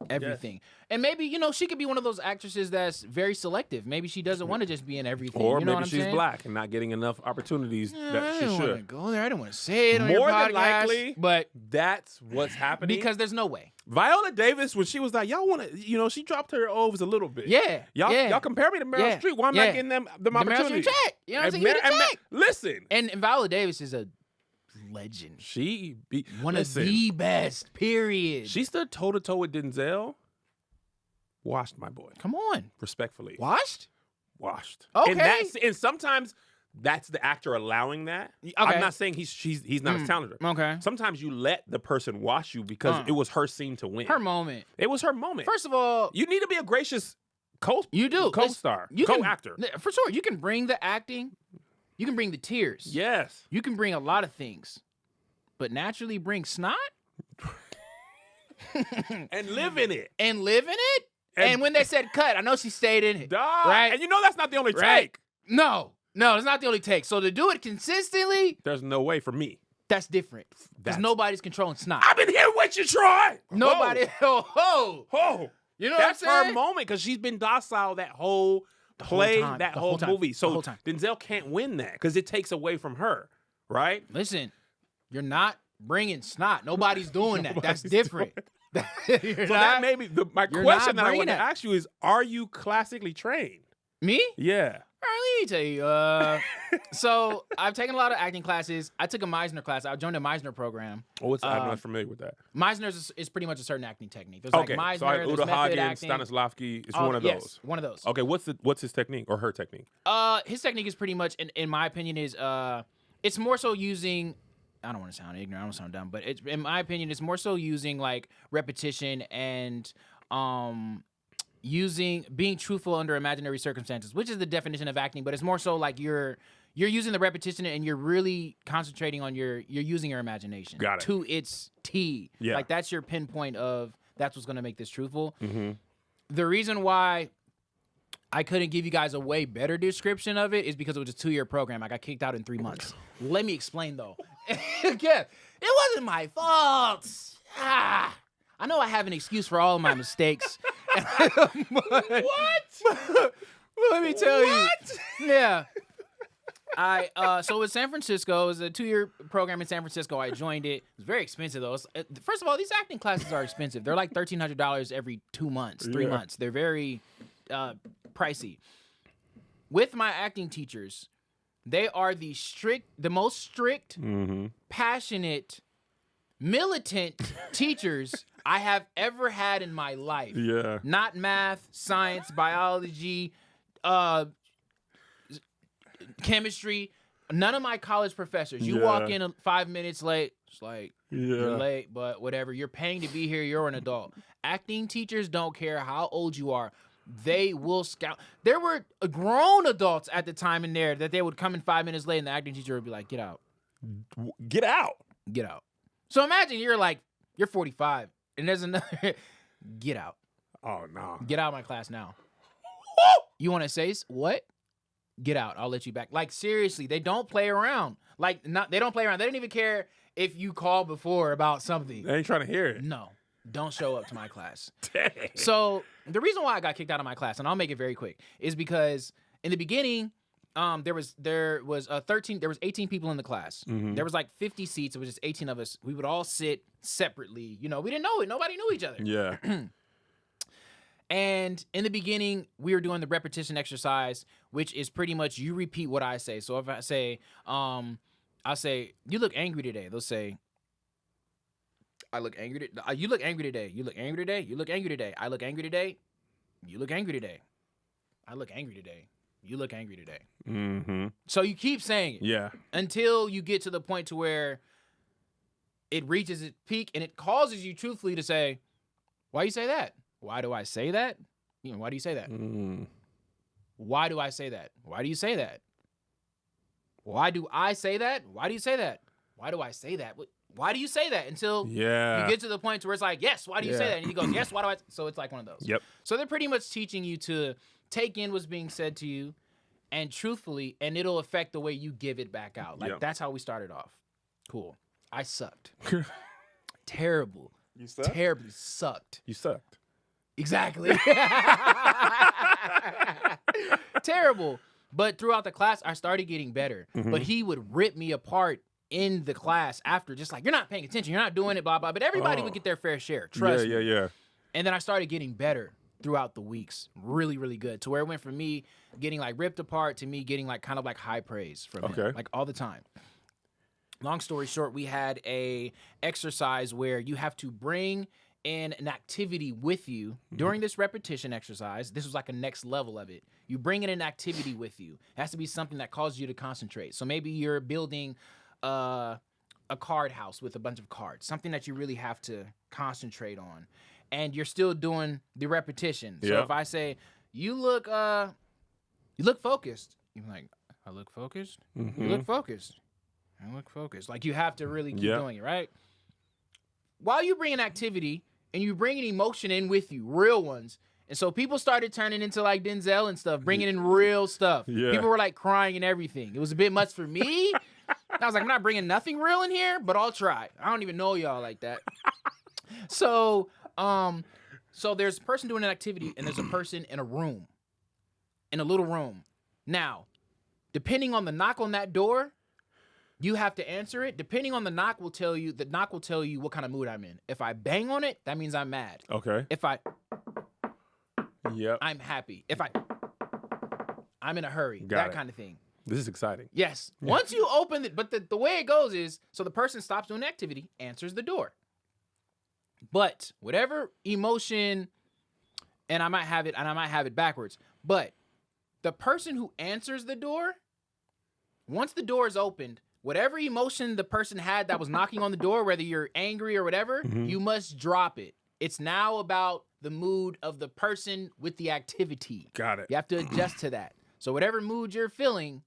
everything. And maybe, she could be one of those actresses that's very selective. Maybe she doesn't want to just be in everything. Or you know maybe what I'm she's saying? black and not getting enough opportunities I that she didn't want to should. go there. I didn't want to say it on your More podcast, than likely, but that's what's happening. because there's no way. Viola Davis, when she was like, y'all want to, she dropped her O's a little bit. Yeah. Y'all compare me to Meryl Streep. Why am I getting them The Meryl opportunity? Streep check. You know what I'm saying? And You get a check. listen. And Viola Davis is a legend. She One of the best, period. She stood toe to toe with Denzel. Washed, my boy. Come on. Respectfully. Washed? Washed. Okay. And sometimes that's the actor allowing that. Okay. I'm not saying he's not as talented. Okay. Sometimes you let the person wash you because it was her scene to win. Her moment. It was her moment. First of all, You need to be a gracious you do. co-star, You can- co-actor. For sure. You can bring the acting. You can bring the tears. Yes. You can bring a lot of things. But naturally bring snot And live in it. and live in it. And- And when they said cut, I know she stayed in it. Dog. Right? And that's not the only Right. take. No, it's not the only take. So to do it consistently, There's no way for me. that's different. Because That's- nobody's controlling snot. I've been here with you, Troy. Nobody. Oh. You know That's what I'm saying? her moment because she's been docile that whole play, time, that the whole whole time, movie. the So whole time. Denzel can't win that because it takes away from her, right? Listen, you're not bringing snot. Nobody's doing that. That's different. You're So not- that may be my you're question not that I bringing want to that. ask you is: are you classically trained? Me? Yeah. All right, let me tell you. So I've taken a lot of acting classes. I took a Meisner class. I joined a Meisner program. Oh, I'm not familiar with that. Meisner is pretty much a certain acting technique. There's Okay, like Meisner, so there's Udo method Hagen, acting. Stanislavski, it's Oh, one of yes, those. one of those. Okay, what's his technique or her technique? His technique is pretty much, in my opinion, is it's more so using. I don't want to sound ignorant. I don't sound dumb, but in my opinion, it's more so using like repetition and being truthful under imaginary circumstances, which is the definition of acting. But it's more so like you're using the repetition and you're really concentrating on you're using your imagination. Got it. To its T. Yeah. Like that's your pinpoint of that's what's gonna make this truthful. Mm-hmm. The reason why I couldn't give you guys a way better description of it is because it was a 2-year program. I got kicked out in 3 months. Let me explain though. Again, it wasn't my fault. I know I have an excuse for all of my mistakes. What? Let me tell you. Yeah. So with San Francisco, it was a 2-year program in San Francisco. I joined it. It was very expensive though. First of all, these acting classes are expensive. They're like $1,300 every 2 months, 3 months. They're very pricey. With my acting teachers, they are the most strict, passionate, militant teachers I have ever had in my life. Yeah. Not math, science, biology, chemistry. None of my college professors. You walk in 5 minutes late, it's like, you're late, but whatever. You're paying to be here. You're an adult. Acting teachers don't care how old you are. They will scout. There were grown adults at the time in there that they would come in 5 minutes late and the acting teacher would be like, get out. Get out. Get out. So imagine you're 45 and there's another, get out. Oh, no. Get out of my class now. You want to say what? Get out. I'll let you back. Like, seriously, they don't play around. They don't play around. They don't even care if you call before about something. They ain't trying to hear it. No, don't show up to my class. Dang. So the reason why I got kicked out of my class, and I'll make it very quick, is because in the beginning, there was 18 people in the class. Mm-hmm. There was like 50 seats. It was just 18 of us. We would all sit separately. We didn't know it. Nobody knew each other. Yeah. And in the beginning, we were doing the repetition exercise, which is pretty much you repeat what I say. So if I say, I'll say, you look angry today. They'll say, I look angry today. You look angry today. You look angry today. You look angry today. I look angry today. You look angry today. I look angry today. You look angry today. Mm-hmm. So you keep saying it. Yeah. Until you get to the point to where it reaches its peak and it causes you truthfully to say, why you say that? Why do I say that? Why do you say that? Why do I say that? Why do you say that? Why do I say that? Why do you say that? Why do I say that? why do you say that? Until you get to the point where it's like, yes, why do you say that? And he goes, yes, why do I? So it's like one of those. Yep. So they're pretty much teaching you to take in what's being said to you and truthfully, and it'll affect the way you give it back out. Like, that's how we started off. Cool. I sucked. Terrible. You sucked? Terribly sucked. You sucked. Exactly. Terrible. But throughout the class, I started getting better. But he would rip me apart in the class after, just like, you're not paying attention, you're not doing it, blah, blah. But everybody would get their fair share. Trust me. Yeah. And then I started getting better throughout the weeks. Really, really good. To where it went from me getting like ripped apart to me getting like kind of like high praise from him. Like all the time. Long story short, we had a exercise where you have to bring in an activity with you during this repetition exercise. This was like a next level of it. You bring in an activity with you. It has to be something that causes you to concentrate. So maybe you're building a card house with a bunch of cards, something that you really have to concentrate on. And you're still doing the repetition. So if I say, you look focused, you're like, I look focused? You look focused. I look focused. Like, you have to really keep doing it, right? While you bring an activity and you bring an emotion in with you, real ones. And so people started turning into like Denzel and stuff, bringing in real stuff. People were like crying and everything. It was a bit much for me. I was like, I'm not bringing nothing real in here, but I'll try. I don't even know y'all like that. So there's a person doing an activity and there's a person in a room, in a little room. Now, depending on the knock on that door, you have to answer it. Depending on the knock will tell you what kind of mood I'm in. If I bang on it, that means I'm mad. Okay. If I'm happy. If I'm in a hurry. That kind of thing. This is exciting. Yes. Once you open it, but the way it goes is, so the person stops doing the activity, answers the door. But whatever emotion, and I might have it backwards, but the person who answers the door, once the door is opened, whatever emotion the person had that was knocking on the door, whether you're angry or whatever, you must drop it. It's now about the mood of the person with the activity. Got it. You have to adjust to that. So whatever mood you're feeling,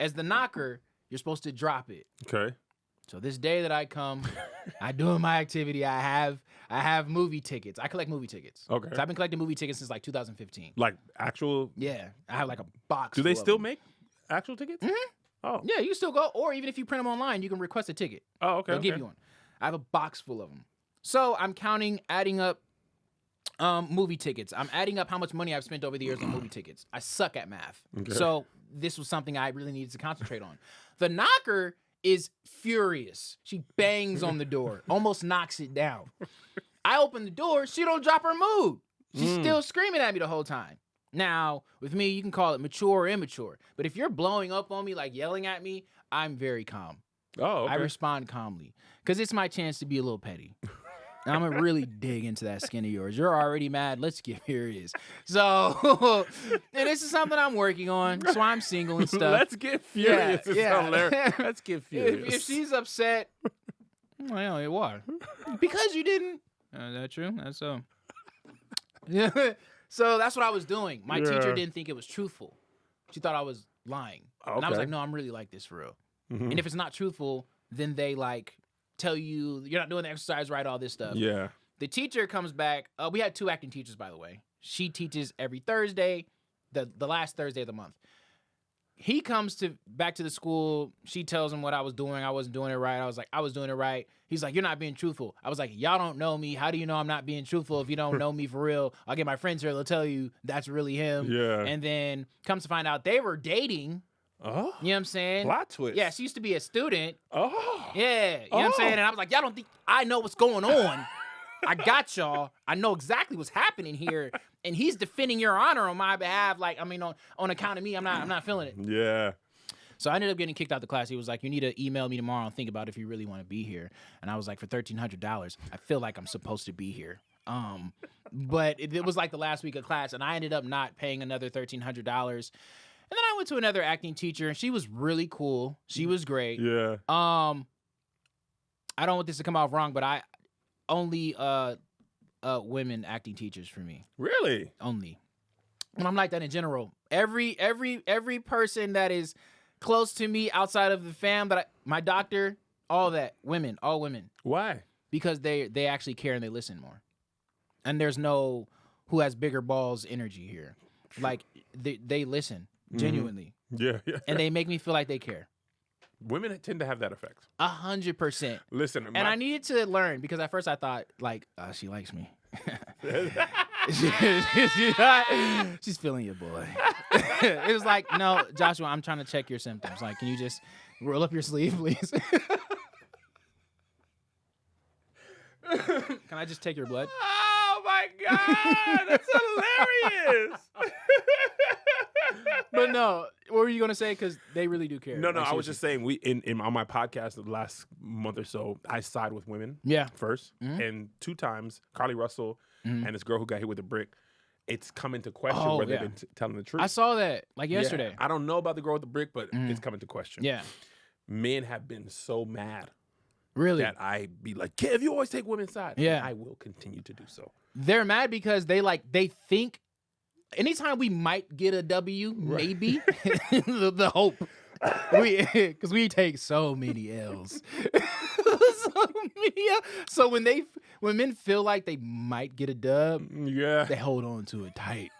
as the knocker, you're supposed to drop it. Okay. So this day that I come, I doing my activity. I have movie tickets. I collect movie tickets. Okay. So I've been collecting movie tickets since like 2015. Like actual? Yeah. I have like a box. Do they full of still them. make actual tickets? Oh. Yeah, you can still go. Or even if you print them online, you can request a ticket. Oh, okay. They'll give you one. I have a box full of them. So I'm adding up movie tickets. I'm adding up how much money I've spent over the years on movie tickets. I suck at math. Okay. So this was something I really needed to concentrate on. The knocker is furious. She bangs on the door, almost knocks it down. I open the door. She don't drop her mood. She's still screaming at me the whole time. Now, with me, you can call it mature or immature. But if you're blowing up on me, like yelling at me, I'm very calm. Oh, okay. I respond calmly because it's my chance to be a little petty. And I'm going to really dig into that skin of yours. You're already mad. Let's get furious. So, and this is something I'm working on. So I'm single and stuff. Let's get furious. Yeah. Hilarious. Let's get furious. If she's upset, well, why? Because you didn't. Is that true? That's so. Yeah. So that's what I was doing. My teacher didn't think it was truthful. She thought I was lying. Okay. And I was like, no, I'm really like this for real. And if it's not truthful, then they like tell you you're not doing the exercise right, all this stuff. Yeah. The teacher comes back. We had 2 acting teachers, by the way. She teaches every Thursday, the last Thursday of the month. He comes back to the school. She tells him what I was doing. I wasn't doing it right. I was like, I was doing it right. He's like, you're not being truthful. I was like, y'all don't know me. How do you know I'm not being truthful if you don't know me for real? I'll get my friends here. They'll tell you that's really him. Yeah. And then comes to find out they were dating. Oh. You know what I'm saying? Plot twist. Yeah, she used to be a student. Oh. Yeah. You know what I'm saying? And I was like, y'all don't think I know what's going on. I got y'all. I know exactly what's happening here. And he's defending your honor on my behalf. Like, I mean, on account of me, I'm not feeling it. Yeah. So I ended up getting kicked out the class. He was like, you need to email me tomorrow and think about if you really want to be here. And I was like, for $1,300, I feel like I'm supposed to be here. But it was like the last week of class, and I ended up not paying another $1,300. And then I went to another acting teacher, and she was really cool. She was great. Yeah. I don't want this to come off wrong, but I only women acting teachers for me. Really? Only. And I'm like that in general. Every person that is close to me outside of the fam, my doctor, all that. Women, all women. Why? Because they actually care and they listen more. And there's no who has bigger balls energy here. Like they listen genuinely. Yeah. And they make me feel like they care. Women tend to have that effect. 100%. Listen, And I needed to learn because at first I thought like, she likes me. She's feeling you, boy. It was like, no, Joshua, I'm trying to check your symptoms. Like, can you just roll up your sleeve, please? Can I just take your blood? Oh my God, that's hilarious. But no, what were you gonna say? Because they really do care. No, Like, I was seriously. just saying, we in on my podcast the last month or so, I side with women. Yeah. First, and 2 times, Carly Russell and this girl who got hit with a brick. It's come into question Oh, whether yeah. they've been telling the truth. I saw that like yesterday. Yeah. I don't know about the girl with the brick, but it's coming to question. Yeah. Men have been so mad Really? that I be like, Kev, you always take women's side. Yeah. And I will continue to do so. They're mad because they think anytime we might get a W, maybe the hope. Because we take so many L's. So when men feel like they might get a dub, Yeah. they hold on to it tight.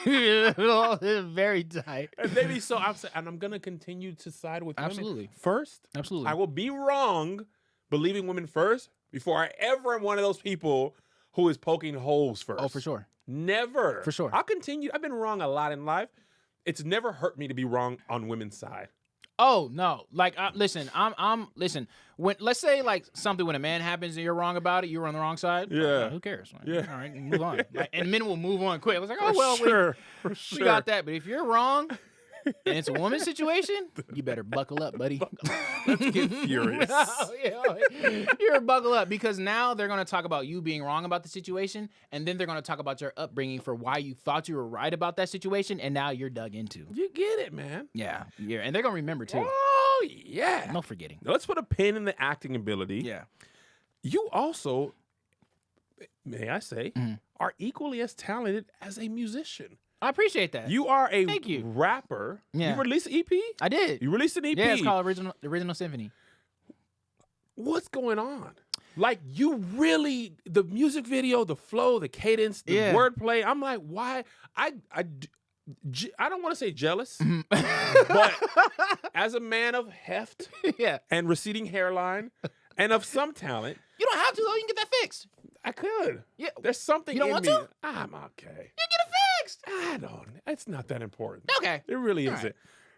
Very tight. And they be so upset. And I'm going to continue to side with Absolutely. women first. Absolutely. I will be wrong believing women first before I ever am one of those people who is poking holes first. Oh, for sure. Never. For sure. I'll continue. I've been wrong a lot in life. It's never hurt me to be wrong on women's side. Oh no! Like, listen, listen. When let's say like something when a man happens and you're wrong about it, you're on the wrong side. Yeah. Who cares? Like, Yeah. All right, move on. Like, and men will move on quick. It's like, oh well, For we got that. But if you're wrong and it's a woman's situation, you better buckle up, buddy. Let's get furious. You're buckle up because now they're going to talk about you being wrong about the situation, and then they're going to talk about your upbringing for why you thought you were right about that situation, and now you're dug into. You get it, man. Yeah, and they're going to remember too. Oh, yeah. No forgetting. Now, let's put a pin in the acting ability. Yeah. You also, may I say, are equally as talented as a musician. I appreciate that. You are a Thank you. rapper. Yeah. You released an EP? I did. You released an EP? Yeah, it's called Original Symphony. What's going on? Like, you really, the music video, the flow, the cadence, the wordplay, I'm like, why? I don't want to say jealous, but as a man of heft and receding hairline and of some talent. You don't have to, though. You can get that fixed. I could. Yeah. There's something You don't in want me. to? I'm okay. You get it fixed. I don't. It's not that important. Okay. It really All isn't. right.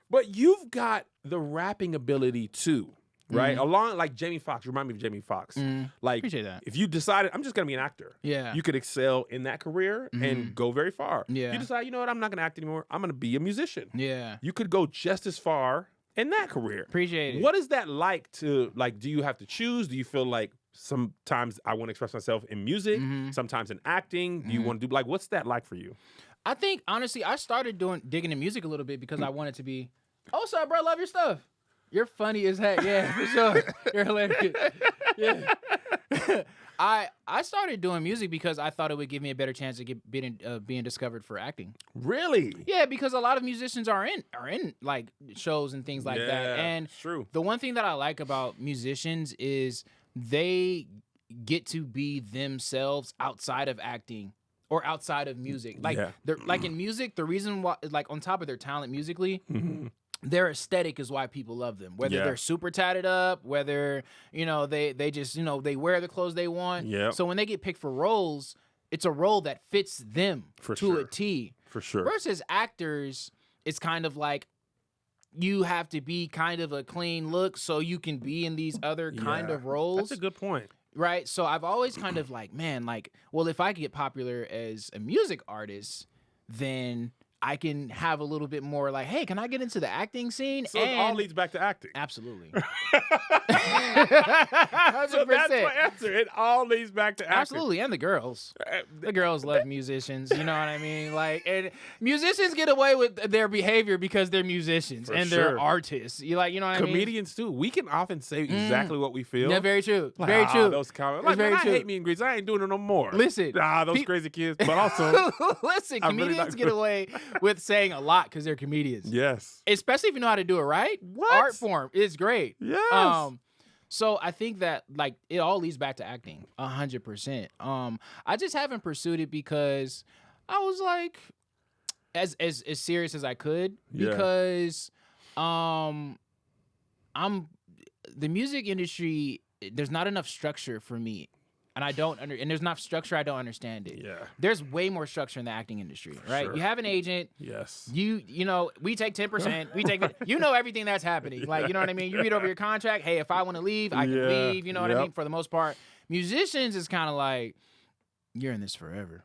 But you've got the rapping ability too, right? Along like Jamie Foxx. You remind me of Jamie Foxx. Like, Appreciate that. if you decided, I'm just going to be an actor. Yeah. You could excel in that career and go very far. Yeah. You decide, you know what, I'm not going to act anymore. I'm going to be a musician. Yeah. You could go just as far in that career. Appreciate it. What is that like to, like, do you have to choose? Do you feel like sometimes I want to express myself in music, sometimes in acting? Do you want to do, like, what's that like for you? I think, honestly, I started digging in music a little bit because I wanted to be, oh, sorry, bro, I love your stuff. You're funny as heck. Yeah, for sure. You're hilarious. Yeah. I started doing music because I thought it would give me a better chance of being discovered for acting. Really? Yeah, because a lot of musicians are in like shows and things like that. And it's true. the one thing that I like about musicians is they get to be themselves outside of acting or outside of music. Like they're like in music, the reason why, like on top of their talent musically, their aesthetic is why people love them. Whether they're super tatted up, whether, you know, they just, you know, they wear the clothes they want. So when they get picked for roles, it's a role that fits them to a T. For sure. Versus actors, it's kind of like you have to be kind of a clean look so you can be in these other kind of roles. That's a good point. Right? So I've always kind of like, man, like, well, if I could get popular as a music artist, then I can have a little bit more like, hey, can I get into the acting scene? So it all leads back to acting. Absolutely. 100%. So that's my answer. It all leads back to acting. Absolutely. And the girls. The girls love musicians. You know what I mean? Like, and musicians get away with their behavior because they're musicians and they're artists. You know what I mean? Comedians too. We can often say exactly what we feel. Yeah, very true. Like, very true. Those comments. Like, very man, true. I hate me and greets. I ain't doing it no more. Listen. Those crazy kids. But also, listen, I'm really comedians not get away with saying a lot because they're comedians. yes. Especially if you know how to do it right. What? Art form is great. Yes. So I think that like it all leads back to acting 100%. I just haven't pursued it because I was like as serious as I could because I'm the music industry. There's not enough structure for me. And and there's not structure, I don't understand it. Yeah. There's way more structure in the acting industry, right? Sure. You have an agent. Yes. You know, we take 10%. We take you know everything that's happening. Like, you know what I mean? You read over your contract. Hey, if I want to leave, I can leave. You know what I mean? For the most part. Musicians is kind of like, you're in this forever.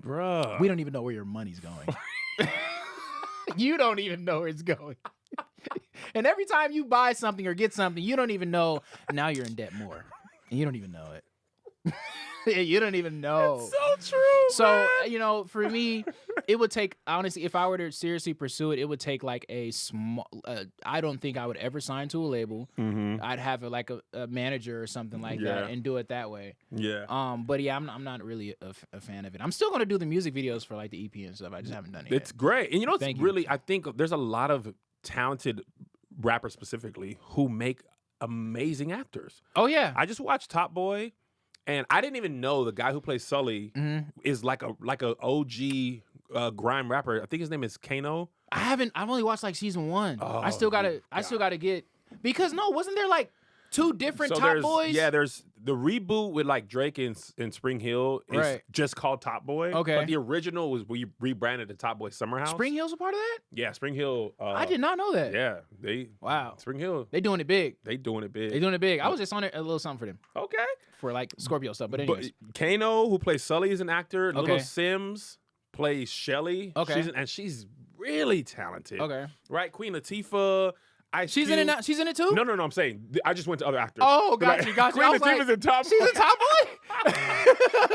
Bruh. We don't even know where your money's going. You don't even know where it's going. And every time you buy something or get something, you don't even know. Now you're in debt more. And you don't even know it. You don't even know. It's so true. So, man. you know, for me, it would take, honestly, if I were to seriously pursue it, it would take like a small, I don't think I would ever sign to a label. I'd have a manager or something like that and do it that way. Yeah. But yeah, I'm not really a fan of it. I'm still going to do the music videos for like the EP and stuff. I just haven't done it It's yet. great. And you know, it's you. I think there's a lot of talented rappers specifically who make amazing actors. Oh, yeah. I just watched Top Boy. And I didn't even know the guy who plays Sully is like a OG grime rapper. I think his name is Kano. I've only watched like season 1. Oh, I still gotta get, because wasn't there like 2 different Top Boys? Yeah, there's the reboot with like Drake and Spring Hill is just called Top Boy. Okay. But the original was rebranded to Top Boy Summer House. Spring Hill's a part of that? Yeah, Spring Hill. I did not know that. Yeah, Wow. Spring Hill. They doing it big. They doing it big. They doing it big. I was just on it a little something for them. Okay. For like Scorpio stuff. But anyways. But Kano, who plays Sully, is an actor. Okay. Little Sims plays Shelly. Okay. She's really talented. Okay. Right? Queen Latifah. She's in it now? She's in it too? No, I'm saying I just went to other actors. Oh, got you. Queen I was Latifah's like, in Top Boy. she's a Top Boy?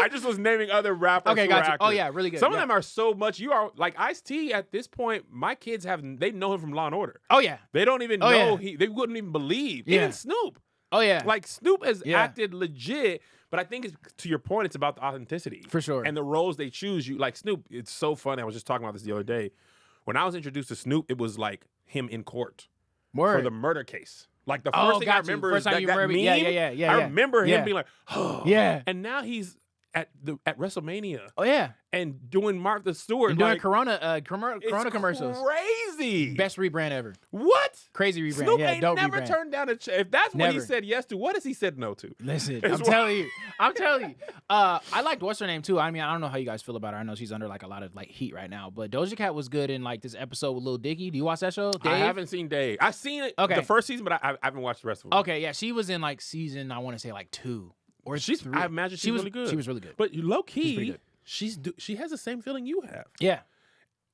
I just was naming other rappers. Okay, who got are you. actors. Oh, yeah, really good. Some of them are so much. You are like Ice-T at this point. My kids they know him from Law and Order. Oh, yeah. They don't even Oh, know yeah. they wouldn't even believe. Yeah. Even Snoop. Oh, yeah. Like Snoop has Yeah. acted legit, but I think it's, to your point, it's about the authenticity. For sure. And the roles they choose. You like Snoop, it's so funny. I was just talking about this the other day. When I was introduced to Snoop, it was like him in court for the murder case. Like the first thing I remember is that meme. Yeah. I remember him Yeah. being like, oh. Yeah. And now he's at WrestleMania Oh, yeah. and doing Martha Stewart. And doing like, Corona it's commercials. Crazy. Best rebrand ever. What? Crazy rebrand. Snoop yeah, ain't dope never rebrand. turned down if that's what he Never. said yes to, what has he said no to? Listen, It's I'm telling you. I liked what's her name too. I mean, I don't know how you guys feel about her. I know she's under like a lot of like heat right now. But Doja Cat was good in like this episode with Lil Dicky. Do you watch that show? Dave? I haven't seen Dave. I've seen it the first season, but I haven't watched the rest of it. Okay, yeah, she was in like season, I want to say like 2 or 3. I imagine she's really good. She was really good. But low pretty key, good. she has the same feeling you have. Yeah.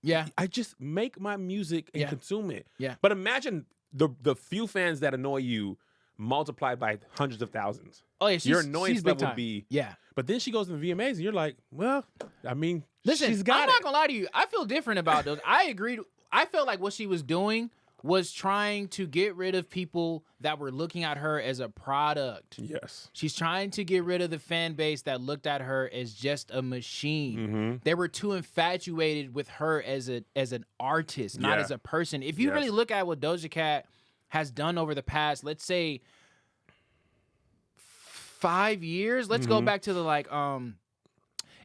Yeah. I just make my music and consume it. Yeah. But imagine the few fans that annoy you multiplied by hundreds of thousands. Oh yeah, Your annoyance big level time. would be. Yeah. But then she goes to the VMAs and you're like, well, I mean, Listen, she's got I'm it. not gonna lie to you. I feel different about those. I agreed. I felt like what she was doing was trying to get rid of people that were looking at her as a product. Yes. She's trying to get rid of the fan base that looked at her as just a machine. Mm-hmm. They were too infatuated with her as an artist, not Yeah. as a person. If you Yes. really look at what Doja Cat has done over the past, let's say 5 years, let's go back to the like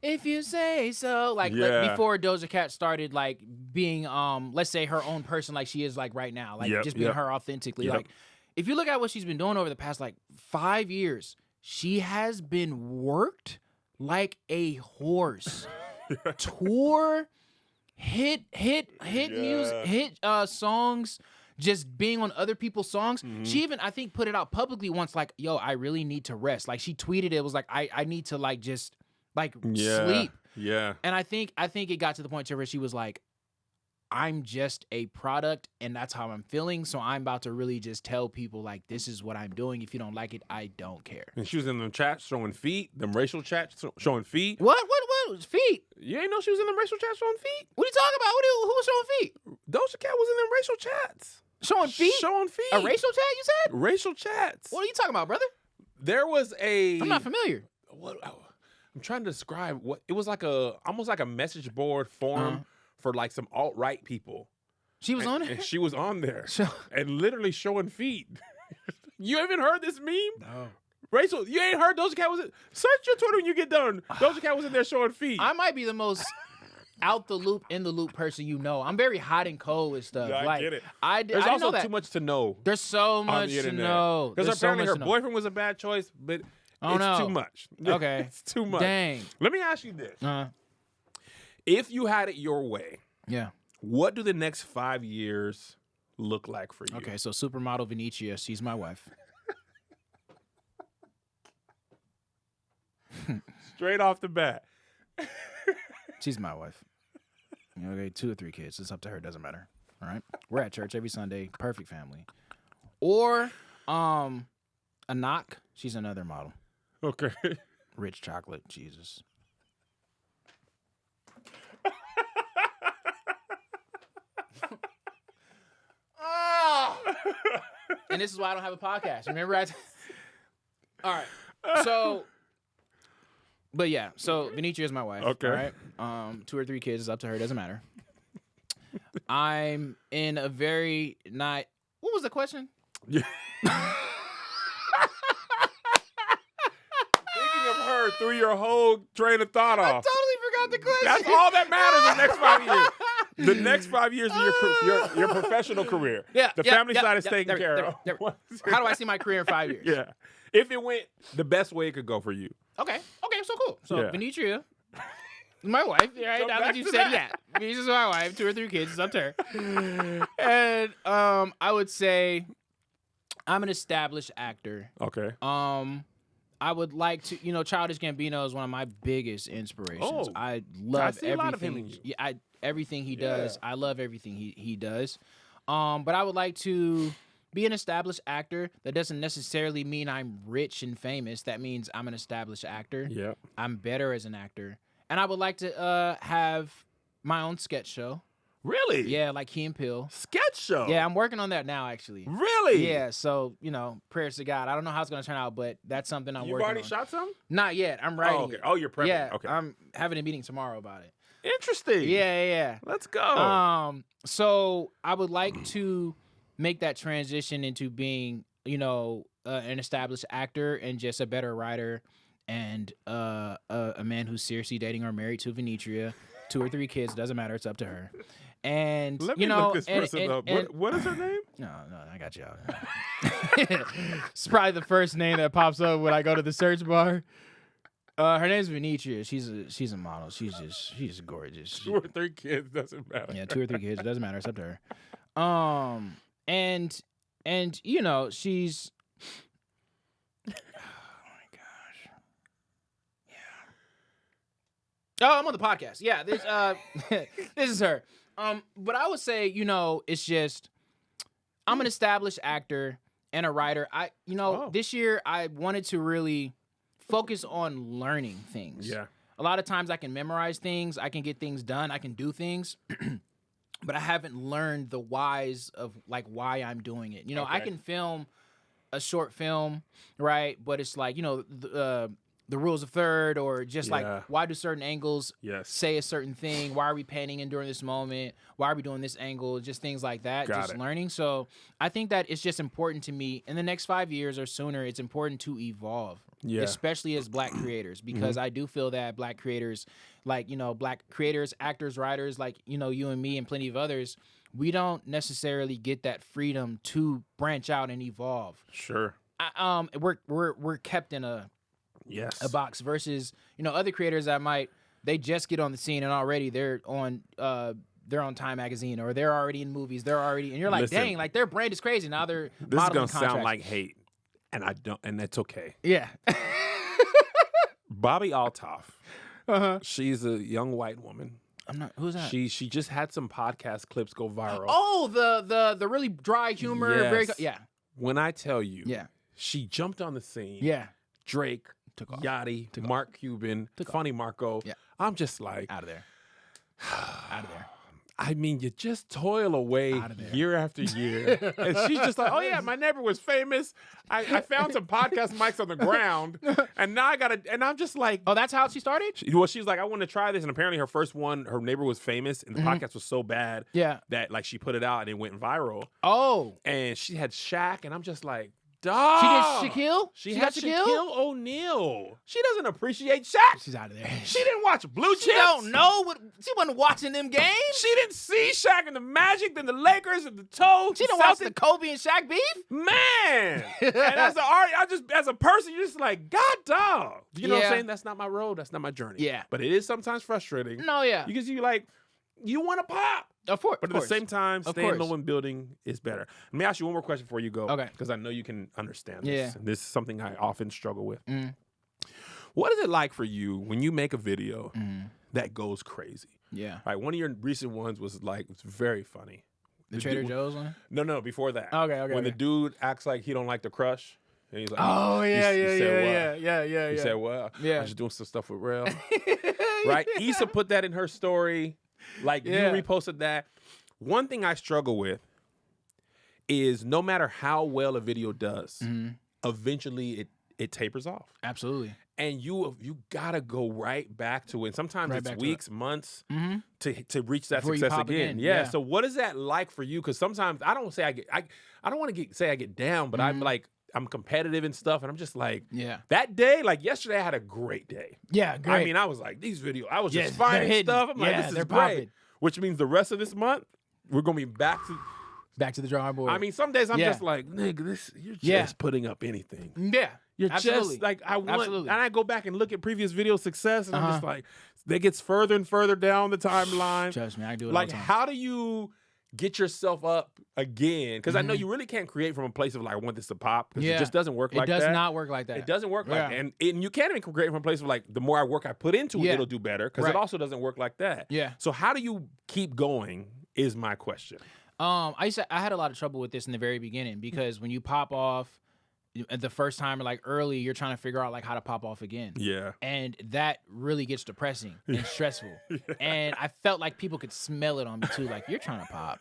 if you say so, like before Doja Cat started like being let's say her own person like she is like right now, like just being her authentically. Yep. Like if you look at what she's been doing over the past like 5 years, she has been worked like a horse. Tour, hit music, hit songs, just being on other people's songs. She even, I think, put it out publicly once, like, yo, I really need to rest. Like, she tweeted it was like, I need to, like, just, like, sleep. Yeah. And I think it got to the point to where she was like, I'm just a product, and that's how I'm feeling, so I'm about to really just tell people, like, this is what I'm doing. If you don't like it, I don't care. And she was in them chats showing feet, them racial chats showing feet. What? Feet? You ain't know she was in them racial chats showing feet? What are you talking about? Who was showing feet? Doja Cat was in them racial chats. Showing feet? Showing feet. A racial chat, you said? Racial chats. What are you talking about, brother? There was a... I'm not familiar. I'm trying to describe what... It was like almost like a message board forum for like some alt-right people. She was on it? And she was on there. So- and literally showing feet. You haven't heard this meme? No. Rachel, you ain't heard Doja Cat was search your Twitter when you get done. Doja Cat was in there showing feet. I might be the most out the loop, in the loop person you know. I'm very hot and cold with stuff. Yeah, I get it. I There's didn't also know that. too much to know. There's so much to know. Because There's apparently so her much boyfriend was a bad choice, but Oh, it's no. too much. Okay. It's too much. Dang. Let me ask you this. Uh, If you had it your way, yeah. what do the next 5 years look like for you? Okay, so supermodel Venetia, she's my wife. Straight off the bat. She's my wife. Okay, 2 or 3 kids. It's up to her. Doesn't matter. All right. We're at church every Sunday. Perfect family. Or a knock. She's another model. Okay. Rich chocolate. Jesus. And this is why I don't have a podcast. Remember all right. So but yeah, so Venetia is my wife. Okay. All right. 2 or 3 kids is up to her. Doesn't matter. I'm in a very not. What was the question? Yeah. Thinking of her threw your whole train of thought off. Totally forgot the question. That's all that matters in the next 5 years. The next 5 years of your professional career. Yeah. The family side is taken care of. How do I see my career in 5 years? Yeah. If it went the best way it could go for you. Okay, so cool. So Yeah. Venetia, my wife, right? Come Now back that you to said that. yeah. Venetia's my wife, 2 or 3 kids, it's up to her. And I would say I'm an established actor. Okay. I would like to, Childish Gambino is one of my biggest inspirations. Oh, I love see a lot of him everything. in you. Yeah, everything he Yeah. does. I love everything he does. But I would like to be an established actor. That doesn't necessarily mean I'm rich and famous. That means I'm an established actor. Yeah. I'm better as an actor. And I would like to have my own sketch show. Really? Yeah, like Key and Peele. Sketch show. Yeah, I'm working on that now, actually. Really? Yeah, so, prayers to God. I don't know how it's going to turn out, but that's something I'm You've working already on. shot some? Not yet. I'm writing Oh, okay. it. Oh, you're prepping. Yeah, Okay. I'm having a meeting tomorrow about it. Interesting. Yeah. Let's go. So I would like to make that transition into being, an established actor and just a better writer and a man who's seriously dating or married to Venetia, 2 or 3 kids, doesn't matter. It's up to her. And Let me look this person up. and- What is her name? No, I got you out. It's probably the first name that pops up when I go to the search bar. Her name's Venetia. She's a model. She's just gorgeous. 2 or 3 kids doesn't matter. Yeah, 2 or 3 kids. It doesn't matter. It's up to her. And she's. Oh my gosh. Yeah. Oh, I'm on the podcast. Yeah, this this is her. But I would say, it's just I'm an established actor and a writer. This year I wanted to really focus on learning things. Yeah. A lot of times I can memorize things, I can get things done, I can do things, but I haven't learned the whys of why I'm doing it. I Okay. can film a short film, right? But it's like, the rules of third, or just Yeah. why do certain angles Yes. say a certain thing? Why are we panning in during this moment? Why are we doing this angle? Just things like that. Got just it. learning. So I think that it's just important to me in the next 5 years or sooner. It's important to evolve, Yeah. especially as Black creators, because I do feel that Black creators, Black creators, actors, writers, you and me and plenty of others, we don't necessarily get that freedom to branch out and evolve. Sure. We're kept in a box versus other creators that they just get on the scene and already they're on Time Magazine, or they're already in movies, and you're like, Listen, dang, their brand is crazy. Now they're This is modeling gonna sound contracts. like hate, and that's okay. Yeah. Bobby Altoff. Uh-huh. She's a young white woman. I'm not. Who's that? She just had some podcast clips go viral. Oh, the really dry humor. Yes. Very yeah. When I tell you, Yeah. she jumped on the scene. Yeah. Drake, Took off. Yachty, Mark Cuban, Funny Marco. Yeah. I'm just like, Out of there. Out of there. I mean, you just toil away Out of there. year after year. And she's just like, oh, yeah, my neighbor was famous. I found some podcast mics on the ground, and now I got to, and I'm just like, Oh, that's how she started? she's like, I want to try this. And apparently her first one, her neighbor was famous, and the podcast was so bad Yeah. that she put it out and it went viral. Oh. And she had Shaq, and I'm just like, Dog. She did Shaquille? She got had Shaquille O'Neal. She doesn't appreciate Shaq. She's out of there. She didn't watch Blue Chips. She don't know what. She wasn't watching them games. She didn't see Shaq and the Magic, then the Lakers and the Toads. She didn't watch the Kobe and Shaq beef. Man. And as an artist, as a person, you're just like, God, dog. You know what I'm saying? That's not my road. That's not my journey. Yeah. But it is sometimes frustrating. No, yeah. Because you like, you want to pop. Of course. But at the same time, staying low in building is better. Let me ask you one more question before you go. Okay. Because I know you can understand this. Yeah. And this is something I often struggle with. What is it like for you when you make a video that goes crazy? Yeah. Right. One of your recent ones was like, it's very funny. The Trader Joe's one? No, before that. Okay. When the dude acts like he don't like the crush. And he's like, oh, yeah. He said, well, yeah. I'm just doing some stuff with Rail. Right? Issa put that in her story. Like, you reposted that. One thing I struggle with is no matter how well a video does, eventually it tapers off. Absolutely. And you gotta go right back to it. Sometimes it's weeks, months to reach that success again. Yeah. So what is that like for you? Because sometimes I don't want to say I get down, but I'm like, I'm competitive and stuff, and I'm just like, that day, like yesterday, I had a great day. Yeah, great. I mean, I was like, these videos, I was just finding stuff. I'm like, this is great. Popping. Which means the rest of this month, we're gonna be back to the drawing board. I mean, some days I'm just like, nigga, you're just putting up anything. Yeah. You're just like, I want, and I go back and look at previous video success, and I'm just like, that gets further and further down the timeline. Trust me, I do it like, all the time. how do you get yourself up again? Because I know you really can't create from a place of like, I want this to pop. Because it just doesn't work like that. It does not work like that. It doesn't work like that. And you can't even create from a place of like, the more work I put into it, it'll do better. Because it also doesn't work like that. Yeah. So how do you keep going is my question. I had a lot of trouble with this in the very beginning because when you pop off the first time or like early, you're trying to figure out like how to pop off again. Yeah. And that really gets depressing and stressful. And I felt like people could smell it on me too. Like, you're trying to pop.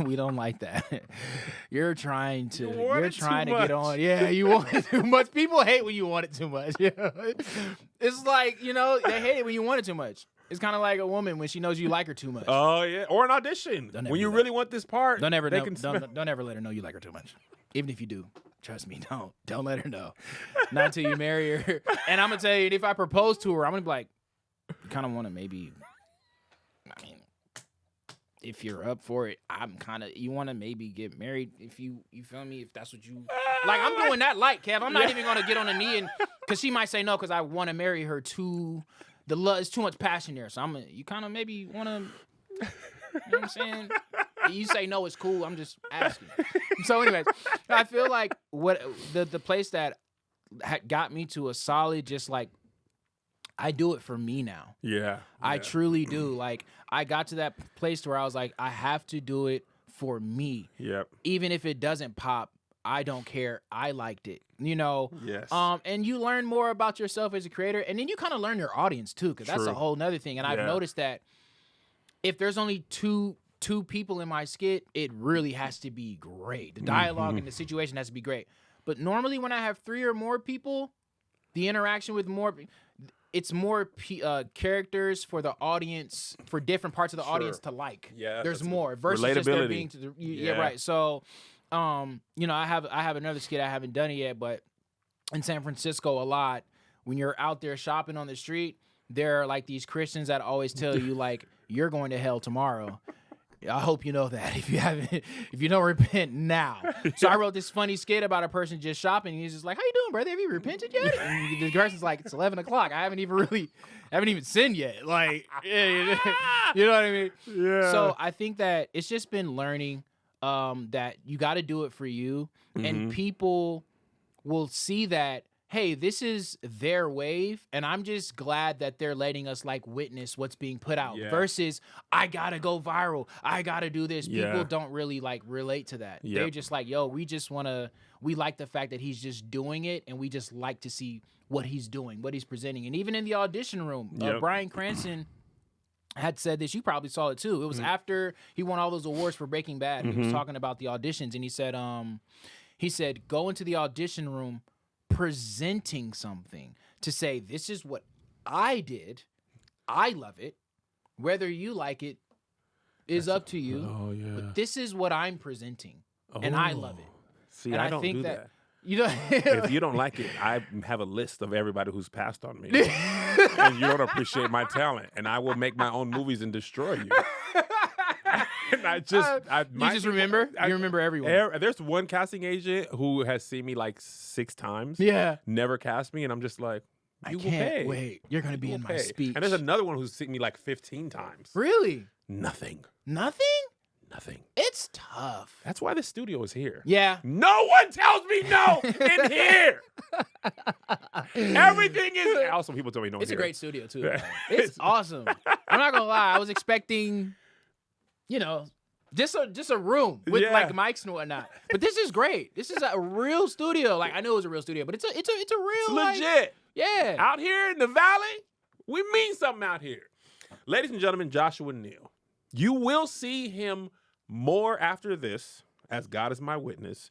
We don't like that. You're trying to get on. Yeah, you want it too much. People hate when you want it too much. It's like, they hate it when you want it too much. It's kind of like a woman when she knows you like her too much. Oh, yeah. Or an audition. When you really want this part. Don't ever let her know you like her too much. Even if you do. Trust me, don't let her know. Not until you marry her. And I'm going to tell you, if I propose to her, I'm going to be like, you kind of want to maybe, I mean, if you're up for it, you want to maybe get married if you feel me, if that's what you, like, I'm doing that light, Kev. I'm not even going to get on a knee because she might say no because I want to marry her too. It's too much passion there. So you kind of maybe want to, you know what I'm saying? You say no, it's cool. I'm just asking. So anyways, I feel like what the place that got me to a solid, just like, I do it for me now. Yeah. I truly do. Like, I got to that place where I was like, I have to do it for me. Yep. Even if it doesn't pop, I don't care. I liked it. Yes. And you learn more about yourself as a creator, and then you kind of learn your audience too, because that's a whole nother thing. And I've noticed that if there's only two people in my skit, it really has to be great. The dialogue and the situation has to be great. But normally when I have 3 or more people, the interaction with it's more characters for the audience, for different parts of the audience to like. Yeah. There's more versus just there being right. So, I have another skit, I haven't done it yet, but in San Francisco a lot, when you're out there shopping on the street, there are like these Christians that always tell you like, you're going to hell tomorrow. I hope you know that. If you don't repent now. So I wrote this funny skit about a person just shopping. And he's just like, "How you doing, brother? Have you repented yet?" And the person's like, "It's 11 o'clock. I haven't even sinned yet." Like, you know what I mean? Yeah. So I think that it's just been learning that you got to do it for you, and people will see that. Hey, this is their wave, and I'm just glad that they're letting us like witness what's being put out versus I gotta go viral. I gotta do this. People don't really like relate to that. They're just like, yo, we like the fact that he's just doing it, and we just like to see what he's doing, what he's presenting. And even in the audition room, Bryan Cranston had said this. You probably saw it too. It was after he won all those awards for Breaking Bad. He was talking about the auditions, and he said, go into the audition room presenting something to say, this is what I did. I love it. Whether you like it is up to you. Oh, yeah. But this is what I'm presenting, and I love it. See, And I don't think do that. that. You know, If you don't like it, I have a list of everybody who's passed on me. And you don't appreciate my talent. And I will make my own movies and destroy you. And I just... you just remember? You remember everyone. There's one casting agent who has seen me like 6 times. Yeah. Never cast me. And I'm just like, I you will can't pay. wait. You're going to be You in will my pay. speech. And there's another one who's seen me like 15 times. Really? Nothing. Nothing? Nothing. It's tough. That's why the studio is here. Yeah. No one tells me no in here. Everything is... Also, people tell me no in It's a here. great studio, too. It's awesome. I'm not going to lie. I was expecting, just a room with like mics and whatnot. But this is great. This is a real studio. Like, I know it was a real studio, but it's a real... It's like, legit. yeah. Out here in the valley, we mean something out here. Ladies and gentlemen, Joshua Neal. You will see him more after this, as God is my witness.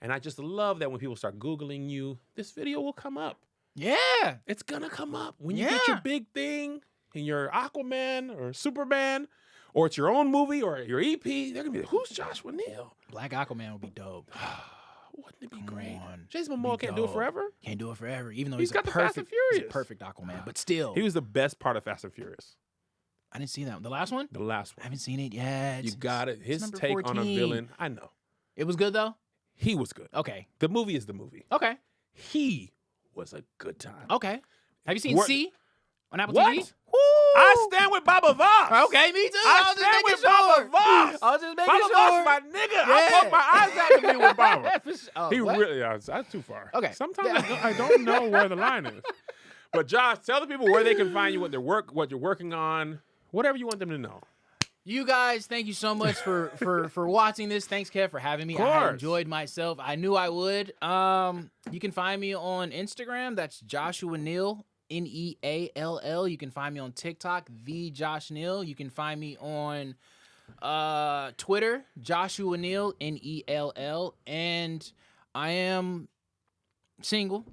And I just love that when people start Googling you, this video will come up. Yeah. It's going to come up. When you get your big thing and your Aquaman or Superman, or it's your own movie or your EP, they're going to be like, who's Joshua Neal? Black Aquaman would be dope. Wouldn't it be Come great? on. Jason Momoa can't do it forever. Can't do it forever, even though He's got the Fast and Furious. He's a perfect Aquaman, but still. He was the best part of Fast and Furious. I didn't see that. The last one? The last I one. haven't seen it yet. You got it. His number take 14. on a villain. I know. It was good, though? He was good. Okay. The movie is the movie. Okay. He was a good time. Okay. Have you seen C on Apple What? TV? I stand with Baba Voss. Okay, me too. I stand with Baba Voss. I was just making Baba sure. Voss is my nigga. Yeah. I poke my eyes out to be with Baba. Oh, He what? really, that's too far. Okay. Sometimes I don't know where the line is. But Josh, tell the people where they can find you, what you're working on, whatever you want them to know. You guys, thank you so much for watching this. Thanks, Kev, for having me. Of I course. enjoyed myself. I knew I would. You can find me on Instagram. That's Joshua Neal, Neall. You can find me on TikTok, the Josh Neal. You can find me on Twitter, Joshua Neal, Neall. And I am single.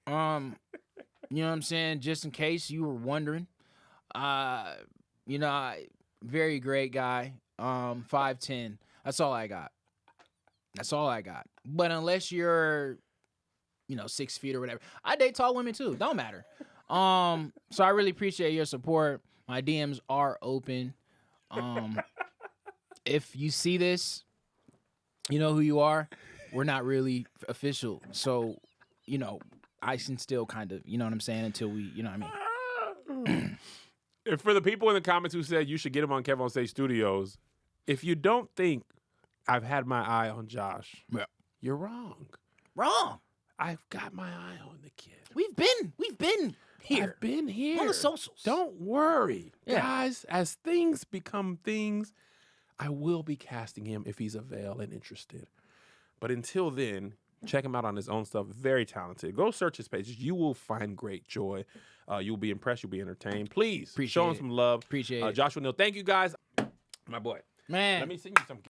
You know what I'm saying? Just in case you were wondering. Very great guy. 5'10". That's all I got. But unless you're, 6 feet or whatever, I date tall women too. Don't matter. So I really appreciate your support. My DMs are open. If you see this, you know who you are. We're not really official, so I can still kind of, you know what I'm saying, until we, you know what I mean. And for the people in the comments who said you should get him on Kev on Stage Studios, if you don't think I've had my eye on Josh, you're wrong. Wrong. I've got my eye on the kid. We've been here. I've been here. On the socials. Don't worry. Yeah. Guys, as things become things, I will be casting him if he's available and interested. But until then, check him out on his own stuff. Very talented. Go search his pages. You will find great joy. You'll be impressed. You'll be entertained. Please show him some love. Appreciate it. Joshua Neal, thank you guys. My boy. Man. Let me sing you some.